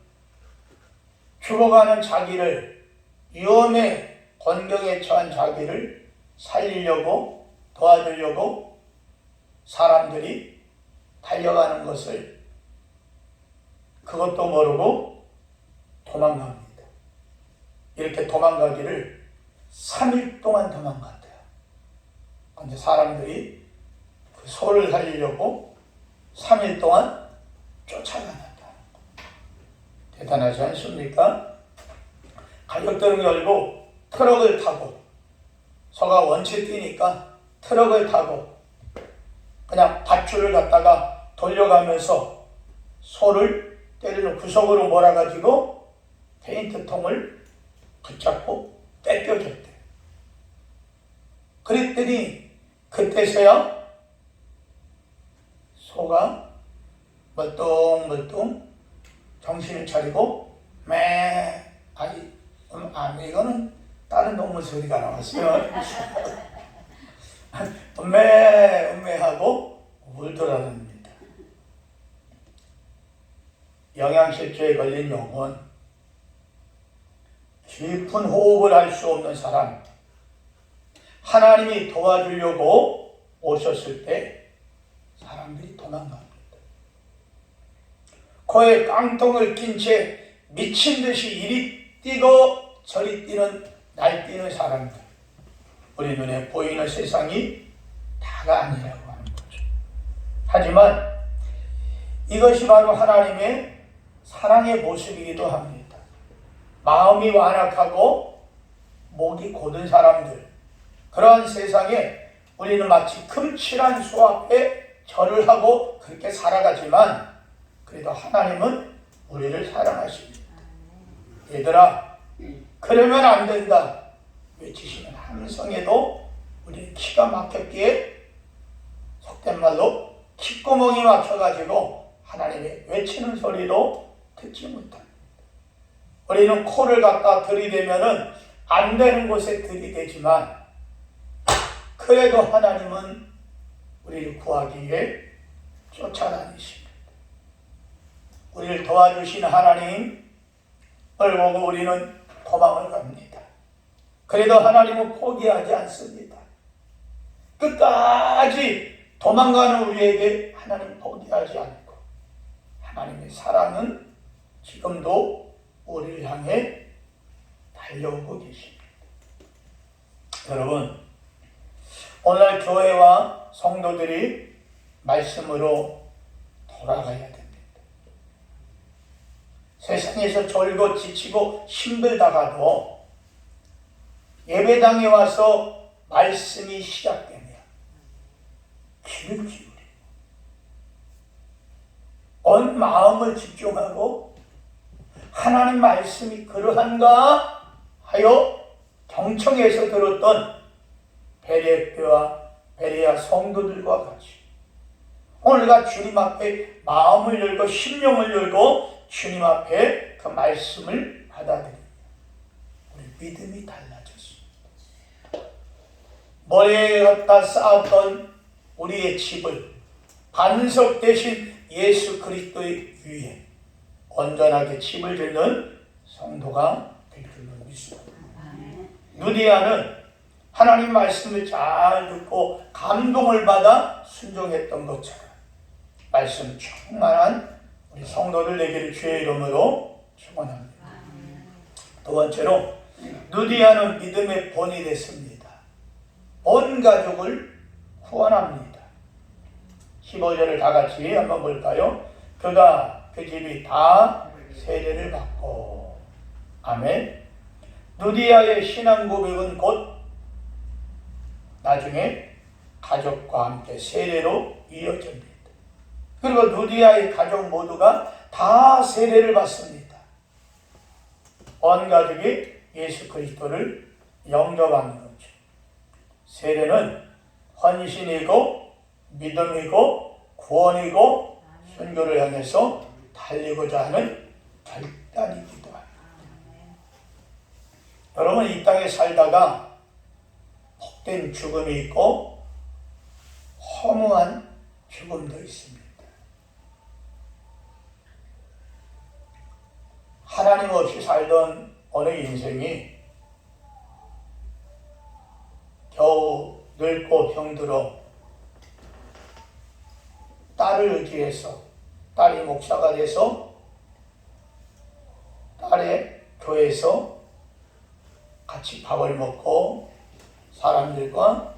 죽어가는 자기를, 위험에 곤경에 처한 자기를 살리려고 도와주려고 사람들이 달려가는 것을 그것도 모르고 도망갑니다. 이렇게 도망가기를 3일 동안 도망갔대요. 근데 사람들이 그 소를 살리려고 3일 동안 쫓아다녔다. 대단하지 않습니까? 가격대를 열고 트럭을 타고, 소가 원체 뛰니까 트럭을 타고 그냥 밧줄을 갖다가 돌려가면서 소를 때리는 구석으로 몰아가지고 페인트통을 붙잡고 뺏겨줬대. 그랬더니 그때서야 소가 멀뚱멀뚱 정신을 차리고 이거는 다른 동물 소리가 나왔어요. 음메하고 울더라합니다. 영양실조에 걸린 영혼, 깊은 호흡을 할 수 없는 사람, 하나님이 도와주려고 오셨을 때 사람들이 도망갑니다. 코에 깡통을 낀 채 미친 듯이 이리 뛰고 저리 뛰는 날뛰는 사람들, 우리 눈에 보이는 세상이 다가 아니라고 하는 거죠. 하지만 이것이 바로 하나님의 사랑의 모습이기도 합니다. 마음이 완악하고 목이 곧은 사람들, 그러한 세상에 우리는 마치 금칠한 수 앞에 절을 하고 그렇게 살아가지만 그래도 하나님은 우리를 사랑하십니다. 얘들아, 그러면 안 된다 외치시는 함성에도 우리 기가 막혔기에 속된 말로 귓구멍이 막혀가지고 하나님의 외치는 소리도 듣지 못합니다. 우리는 코를 갖다 들이대면은 안 되는 곳에 들이대지만 그래도 하나님은 우리를 구하기 위해 쫓아다니십니다. 우리를 도와주신 하나님을 보고 우리는 도망을 갑니다. 그래도 하나님은 포기하지 않습니다. 끝까지 도망가는 우리에게 하나님 포기하지 않고 하나님의 사랑은 지금도 우리를 향해 달려오고 계십니다. 여러분, 오늘 교회와 성도들이 말씀으로 돌아가야 됩니다. 세상에서 졸고 지치고 힘들다가도 예배당에 와서 말씀이 시작되면 귀를 기울이고 온 마음을 집중하고 하나님 말씀이 그러한가 하여 경청해서 들었던 베레아교와 베레아 성도들과 같이 오늘가 주님 앞에 마음을 열고 심령을 열고 주님 앞에 그 말씀을 받아들입니다. 우리 믿음이 달라졌습니다. 머리에 갖다 쌓았던 우리의 집을 반석 대신 예수 그리스도의 위에 온전하게 집을 짓는 성도가 될 줄로 믿습니다. 누디아는 하나님 말씀을 잘 듣고 감동을 받아 순종했던 것처럼 말씀 충만한 우리 성도들 되기를 주의 이름으로 축원합니다. 두 번째로 누디아는 믿음의 본이 됐습니다. 온 가족을 후원합니다. 15절을 다 같이 한번 볼까요? 그가 그 집이 다 세례를 받고. 아멘. 누디아의 신앙 고백은 곧 나중에 가족과 함께 세례로 이어집니다. 그리고 누디아의 가족 모두가 다 세례를 받습니다. 온 가족이 예수 그리스도를 영접하는 거죠. 세례는 헌신이고 믿음이고 구원이고 순교를 향해서 달리고자 하는 결단이기도 합니다. 여러분, 이 땅에 살다가 복된 죽음이 있고 허무한 죽음도 있습니다. 하나님 없이 살던 어느 인생이 겨우 늙고 병들어 딸을 의지해서 딸이 목사가 돼서 딸의 교회에서 같이 밥을 먹고 사람들과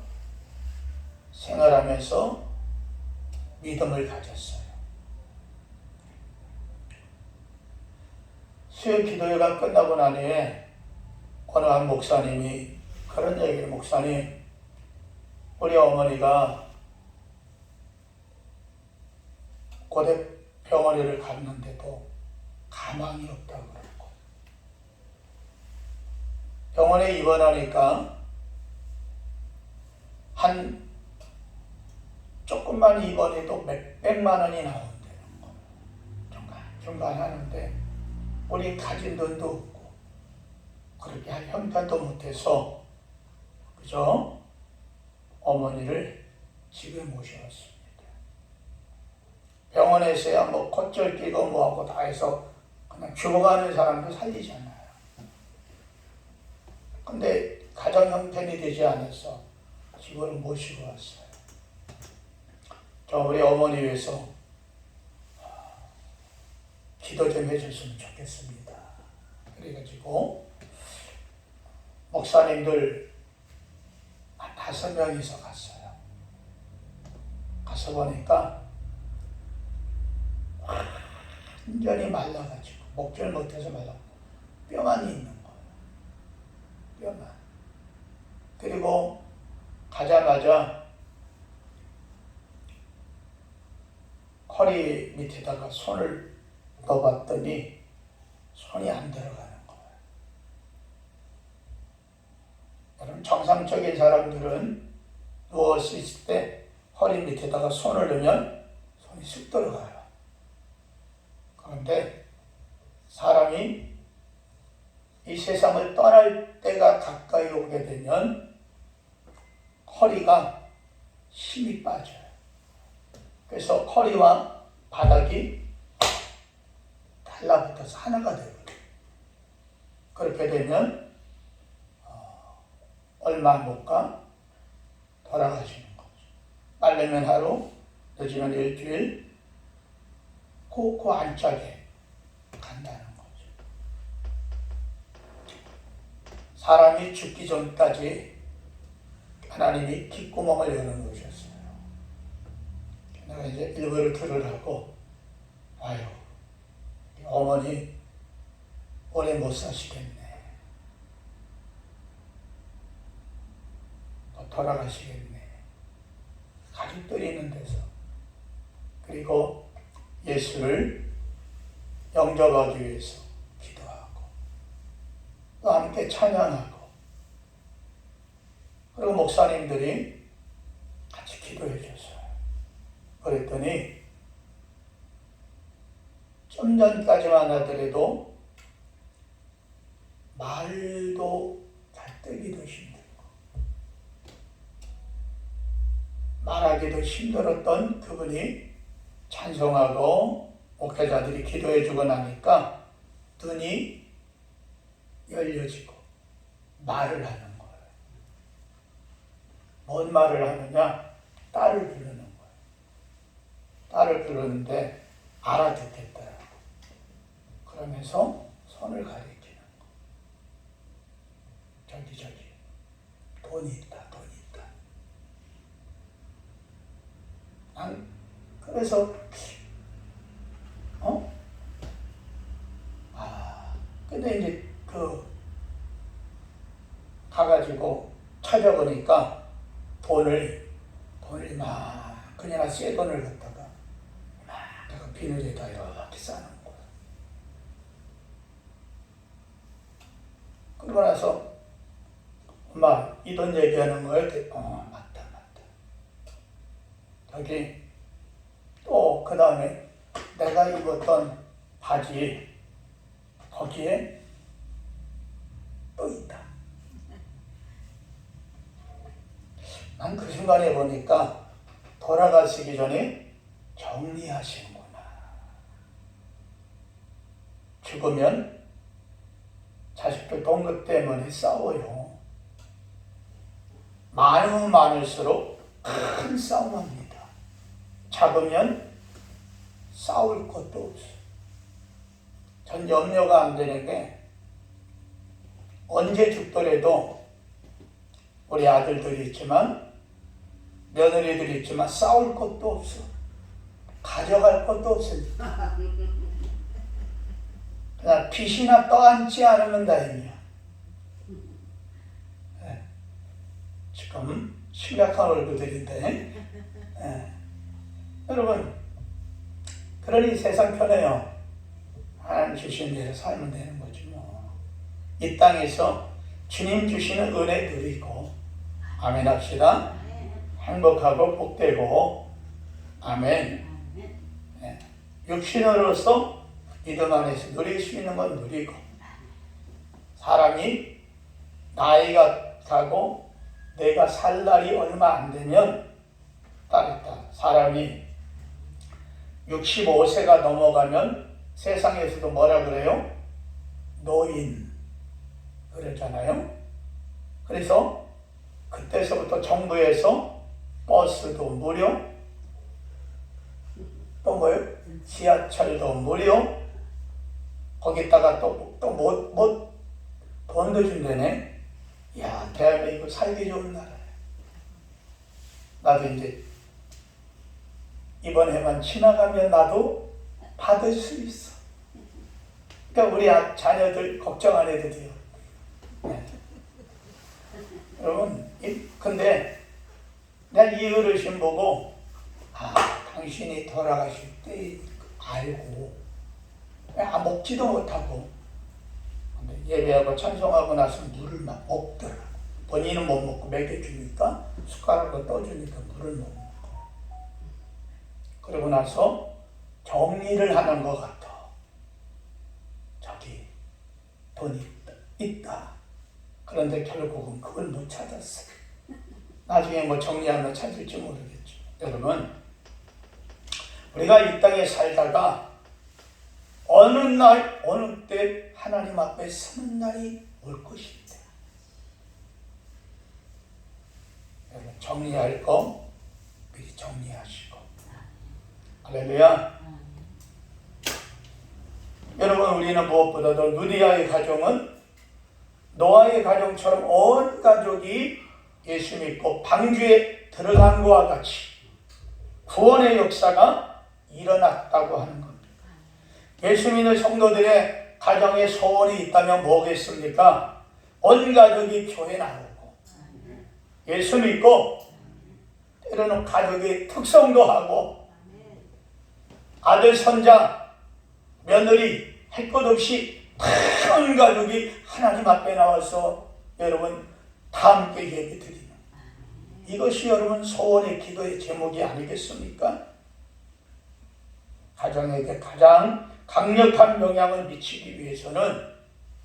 생활하면서 믿음을 가졌어요. 수요 기도회가 끝나고 난 후에 어느 한 목사님이 그런 얘기를, 목사님, 우리 어머니가 고대 병원에를 갔는데도 가망이 없다고 그러고, 병원에 입원하니까 한 조금만 입원해도 몇백만 원이 나온다는 거예요. 중간하는데 우리 가진 돈도 없고 그렇게 할 형편도 못해서 그저 어머니를 집에 모셔왔습니다. 병원에서야 뭐 콧절 끼고 뭐하고 다 해서 그냥 죽어가는 사람도 살리잖아요. 근데 가정 형편이 되지 않아서 집으로 모시고 왔어요. 저 우리 어머니 위해서 기도 좀 해줬으면 좋겠습니다. 그래가지고 목사님들 한 5명이서 갔어요. 가서 보니까 완전히 말라가지고 목줄 못해서 말라, 뼈만이 있는 거예요. 뼈만. 그리고 가자마자 허리 밑에다가 손을 넣어봤더니 손이 안 들어가는 거예요. 여러분, 정상적인 사람들은 누워서 있을 때 허리 밑에다가 손을 넣으면 손이 쑥 들어가요. 그런데 사람이 이 세상을 떠날 때가 가까이 오게 되면 허리가 힘이 빠져요. 그래서 허리와 바닥이 달라붙어서 하나가 되거든요. 그렇게 되면 얼마 못 가 돌아가시는 거죠. 빠르면 하루, 늦으면 일주일, 그 안짝에 간다는 거죠. 사람이 죽기 전까지 하나님이 귓구멍을 열어놓으셨어요. 내가 이제 일부를 들으라고, 아유, 어머니 오래 못 사시겠네, 돌아가시겠네, 가족들이 있는 데서. 그리고 예수를 영접하기 위해서 기도하고 또 함께 찬양하고, 그리고 목사님들이 같이 기도해 줬어요. 그랬더니 좀 전까지만 하더라도 말도 잘 뜨기도 힘들고 말하기도 힘들었던 그분이 찬송하고 목회자들이 기도해 주고 나니까 눈이 열려지고 말을 하는 거예요. 뭔 말을 하느냐? 딸을 부르는 거예요. 딸을 부르는데 알아듣겠더라고. 그러면서 손을 가리키는 거. 저기 돈이 있다. 그래서 근데 이제 가가지고 찾아보니까 돈을 막 그냥 새 돈을 갖다가 막 내가 비닐에다 이렇게 싸는 거야. 그러고 나서 엄마 이 돈 얘기하는 거야? 맞다. 저기 또 그 다음에 내가 입었던 바지 거기에 또 있다. 난 그 순간에 보니까 돌아가시기 전에 정리하시는구나. 죽으면 자식들 동급 때문에 싸워요. 많으면 많을수록 큰 싸움합니다. 작으면 싸울 것도 없어. 전 염려가 안 되는 게 언제 죽더라도 우리 아들들이 있지만 며느리들이 있지만 싸울 것도 없어. 가져갈 것도 없으니까. 그냥 빚이나 떠안지 않으면 다행이야. 네. 지금 심각한 얼굴들인데 여러분, 그러니 세상 편해요. 하나님 주신 대로 살면 되는 거지 뭐. 이 땅에서 주님 주시는 은혜 누리고 아멘 합시다. 행복하고 복되고 아멘. 네. 육신으로서 믿음 안에서 누릴 수 있는 건 누리고, 사람이 나이가 가고 내가 살 날이 얼마 안 되면 따르다. 사람이 65세가 넘어가면 세상에서도 뭐라 그래요? 노인 그러잖아요. 그래서 그때서부터 정부에서 버스도 무료, 또 뭐예요? 지하철도 무료, 거기다가 또 돈도 준다네. 야, 대한민국 살기 좋은 나라야. 나도 이제 이번 해만 지나가면 나도 받을 수 있어. 그러니까 우리 자녀들 걱정 안 해도 돼요. 네. 여러분, 근데 내가 이 어르신 보고 당신이 돌아가실 때 알고 먹지도 못하고 근데 예배하고 찬송하고 나서 물을 막 먹더라. 본인은 못 먹고 먹여주니까 숟가락으로 떠주니까 물을 못 먹고. 그러고 나서 정리를 하는 것 같아. 저기 돈이 있다. 그런데 결국은 그걸 못 찾았어. 나중에 뭐 정리하면 찾을지 모르겠죠. 여러분, 우리가 이 땅에 살다가 어느 날, 어느 때 하나님 앞에 서는 날이 올 것입니다. 여러분, 정리할 거 미리 정리하시고. 할렐루야. 여러분, 우리는 무엇보다도 누리아의 가정은 노아의 가정처럼 온 가족이 예수 믿고 방주에 들어간 것과 같이 구원의 역사가 일어났다고 하는 겁니다. 예수 믿는 성도들의 가정에 소원이 있다면 뭐겠습니까? 온 가족이 교회 나오고 예수 믿고 때로는 가족의 특성도 하고 아들, 손자, 며느리 할 것 없이 큰 가족이 하나님 앞에 나와서 여러분 다 함께 예배 드리는, 이것이 여러분 소원의 기도의 제목이 아니겠습니까? 가정에게 가장 강력한 영향을 미치기 위해서는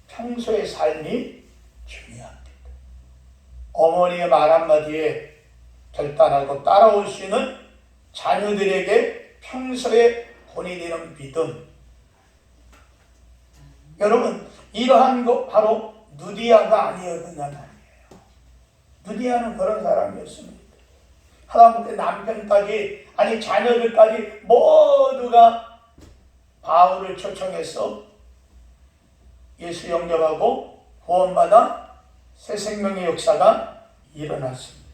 평소의 삶이 중요합니다. 어머니의 말 한마디에 결단하고 따라올 수 있는 자녀들에게 평소에 본인이는 믿음. 여러분, 이러한 것 바로 누디아가 아니었느냐 말이에요. 누디아는 그런 사람이었습니다. 하다못해 남편까지, 아니 자녀들까지 모두가 바울을 초청해서 예수 영접하고 구원받아 새 생명의 역사가 일어났습니다.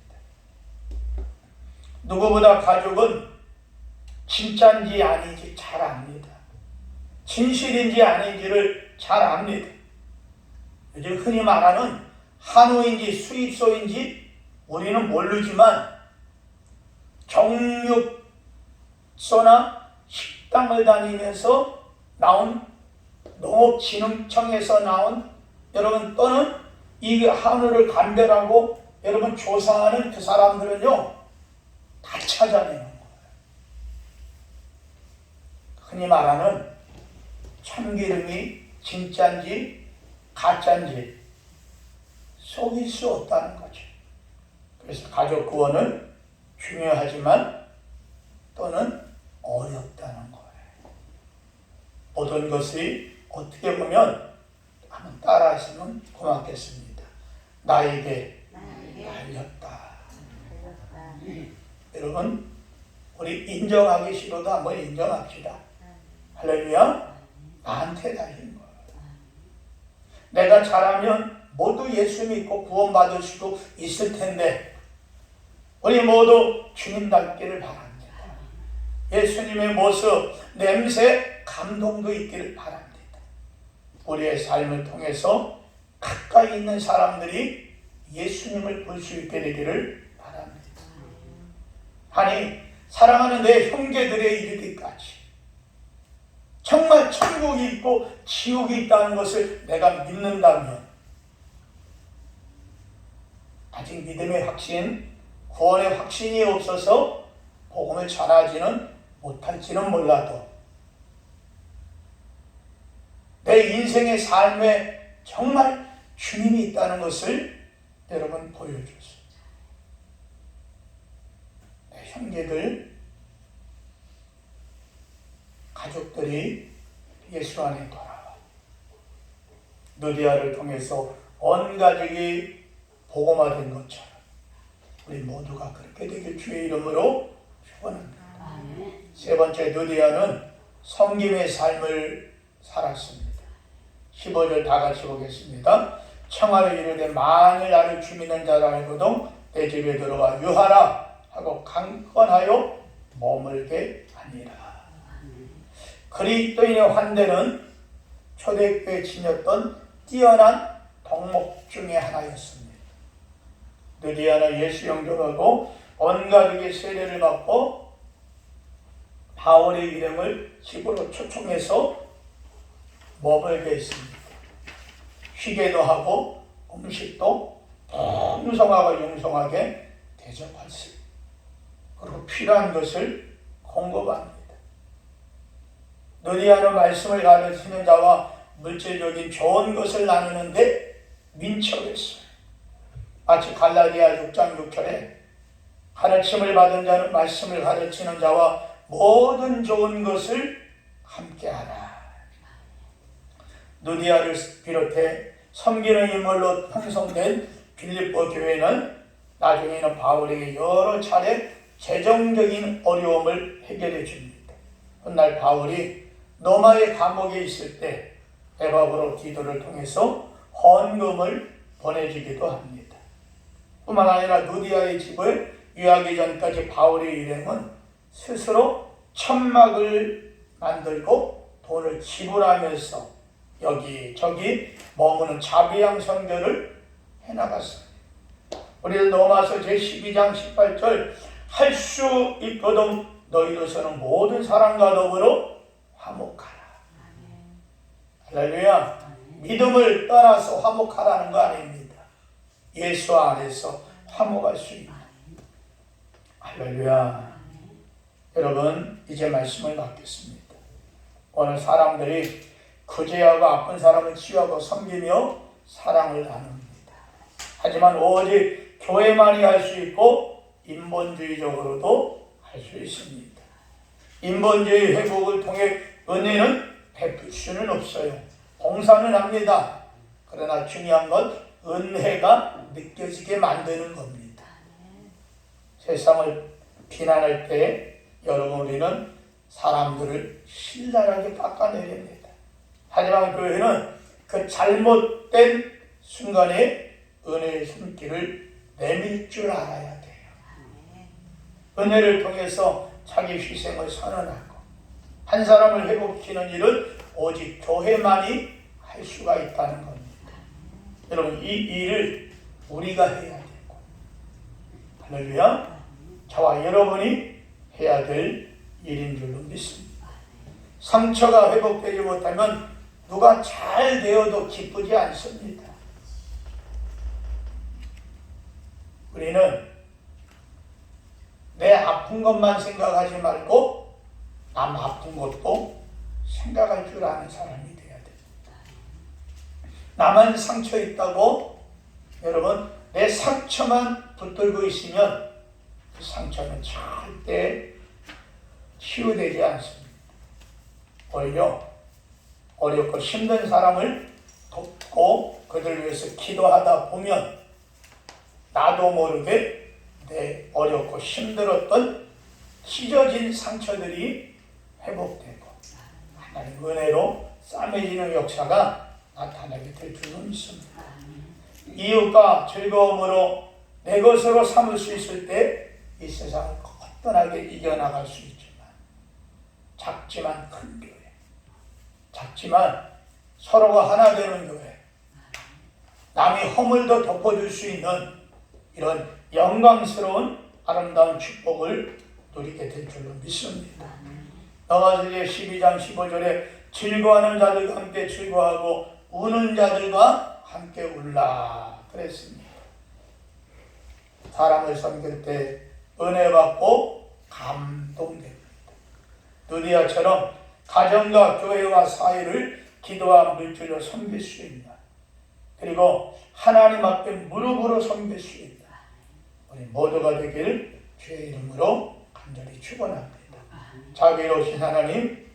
누구보다 가족은 진짜인지 아닌지 잘 압니다. 진실인지 아닌지를 잘 압니다. 요즘 흔히 말하는 한우인지 수입소인지 우리는 모르지만 정육소나 식당을 다니면서 나온 농업진흥청에서 나온 여러분 또는 이 한우를 감별하고 여러분 조사하는 그 사람들은요 다 찾아내는 거예요. 흔히 말하는 참기름이 진짜인지 가짜인지 속일 수 없다는 거죠. 그래서 가족 구원은 중요하지만 또는 어렵다는 거예요. 모든 것이 어떻게 보면 한번 따라하시면 고맙겠습니다. 나에게 달렸다. 여러분 우리 인정하기 싫어도 한번 인정합시다. 할렐루야. 나한테 달린 거예요. 내가 잘하면 모두 예수 믿고 구원받을 수도 있을 텐데 우리 모두 주님 닮기를 바랍니다. 예수님의 모습, 냄새, 감동도 있기를 바랍니다. 우리의 삶을 통해서 가까이 있는 사람들이 예수님을 볼 수 있게 되기를 바랍니다. 아니 사랑하는 내 형제들에 이르기까지 정말 천국이 있고 지옥이 있다는 것을 내가 믿는다면 아직 믿음의 확신, 구원의 확신이 없어서 복음을 전하지는 못할지는 몰라도 내 인생의 삶에 정말 주님이 있다는 것을 여러분 보여줬습니다. 내 형제들, 가족들이 예수 안에 돌아와 누디아를 통해서 온 가족이 복음화된 것처럼 우리 모두가 그렇게 되길 주의 이름으로 축원합니다. 세 번째, 누디아는 섬김의 삶을 살았습니다. 15절 다 같이 보겠습니다. 청하여 이르되 만일 나를 주 믿는 자라 알거든 내 집에 들어와 유하라 하고 강권하여 머물게 하니라. 그리스도인의 환대는 초대교회에 지녔던 뛰어난 덕목 중에 하나였습니다. 누디아는 예수 영접하고 온 가족의 세례를 받고 바울의 일행을 집으로 초청해서 머물게 했습니다. 쉬게도 하고 음식도 풍성하고 융성하게 대접했습니다. 그리고 필요한 것을 공급합니다. 누디아는 말씀을 가르치는 자와 물질적인 좋은 것을 나누는데 민첩했어요. 마치 갈라디아 6장 6절에 가르침을 받은 자는 말씀을 가르치는 자와 모든 좋은 것을 함께하라. 누디아를 비롯해 섬기는 인물로 형성된 빌립보 교회는 나중에는 바울에게 여러 차례 재정적인 어려움을 해결해 줍니다. 훗날 바울이 로마의 감옥에 있을 때 에바브로디도를 통해서 헌금을 보내주기도 합니다. 뿐만 아니라 누디아의 집을 유하기 전까지 바울의 일행은 스스로 천막을 만들고 돈을 지불하면서 여기저기 머무는 자비양 선교를 해나갔습니다. 우리는 로마서 제12장 18절 할 수 있거든 너희로서는 모든 사람과 더불어 화목하라. 할렐루야. 믿음을 떠나서 화목하라는 거 아닙니다. 예수 안에서 화목할 수 있는. 할렐루야. 여러분 이제 말씀을 받겠습니다. 오늘 사람들이 구제하고 아픈 사람을 치유하고 섬기며 사랑을 나눕니다. 하지만 오직 교회만이 할 수 있고 인본주의적으로도 할 수 있습니다. 인본주의 회복을 통해 은혜는 베풀 수는 없어요. 봉사는 합니다. 그러나 중요한 건 은혜가 느껴지게 만드는 겁니다. 세상을 비난할 때 여러분 우리는 사람들을 신랄하게 깎아내립니다. 하지만 교회는 그 잘못된 순간에 은혜의 손길을 내밀 줄 알아야 돼요. 은혜를 통해서 자기 희생을 선언하고 한 사람을 회복시키는 일은 오직 교회만이 할 수가 있다는 겁니다. 여러분 이 일을 우리가 해야 되고 할렐루야, 저와 여러분이 해야 될 일인 줄로 믿습니다. 상처가 회복되지 못하면 누가 잘 되어도 기쁘지 않습니다. 우리는 내 아픈 것만 생각하지 말고 남 아픈 것도 생각할 줄 아는 사람이 돼야 됩니다. 나만 상처 있다고 여러분 내 상처만 붙들고 있으면 그 상처는 절대 치유되지 않습니다. 오히려 어렵고 힘든 사람을 돕고 그들 위해서 기도하다 보면 나도 모르게 내 어렵고 힘들었던 찢어진 상처들이 회복되고 하나님 은혜로 싸매지는 역사가 나타나게 될 줄로 믿습니다. 이웃과 즐거움으로 내 것으로 삼을 수 있을 때 이 세상을 거뜬하게 이겨나갈 수 있지만 작지만 큰 교회, 작지만 서로가 하나 되는 교회, 남이 허물도 덮어줄 수 있는 이런 영광스러운 아름다운 축복을 누리게 될 줄로 믿습니다. 너가들의 12장 15절에 즐거워하는 자들과 함께 즐거워하고 우는 자들과 함께 울라 그랬습니다. 사람을 섬길 때 은혜 받고 감동됩니다. 누디아처럼 가정과 교회와 사회를 기도와 물질로 섬길 수 있는, 그리고 하나님 앞에 무릎으로 섬길 수 있는 우리 모두가 되기를 주의 이름으로 간절히 축원합니다. 자비로우신 하나님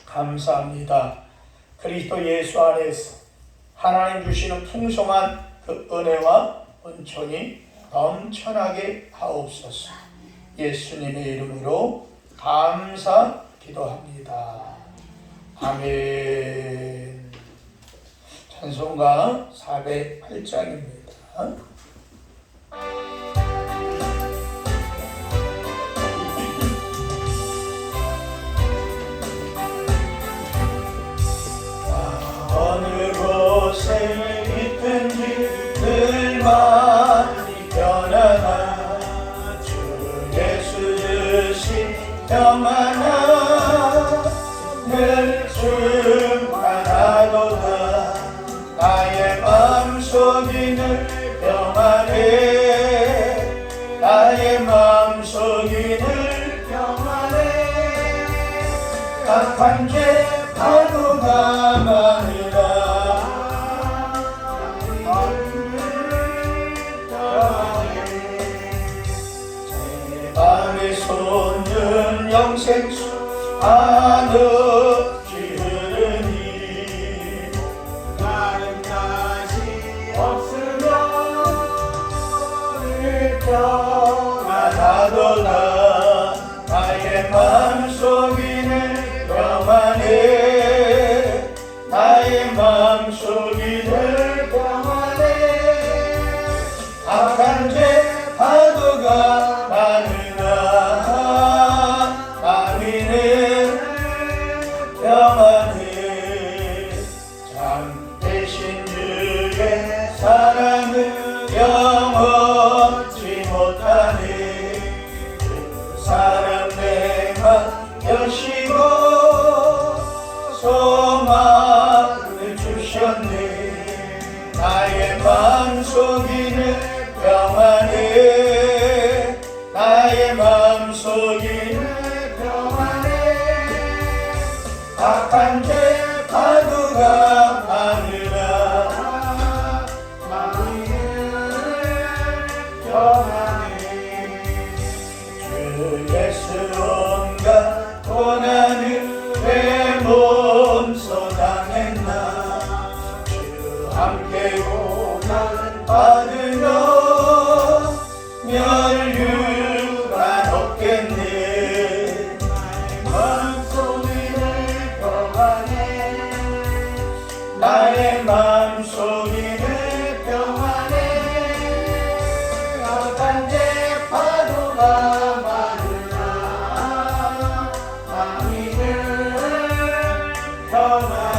감사합니다. 그리스도 예수 안에서 하나님 주시는 풍성한 그 은혜와 은총이 넘쳐나게 하옵소서. 예수님의 이름으로 감사 기도합니다. 아멘. 찬송가 408장입니다. 어느 곳에 있든지 늘 마음이 편안한 주 예수 주신 평안한 늘 충만하도다. 나의 마음속이 늘 평안해. 나의 마음속이 늘 평안해. 악한 죄 파도가 많으라. 제 맘에 솟는 영생수 안없이 흐르니 나는 다시 없으면 평안하도다. 나의 마음속이 늘 평안해. 나의 마음속이 늘 평안해. 악한 죄 파도가 많으나 나는 평안해. 참 대신 주의 사랑을 영원치 못하네. 그 사랑 내가 영원한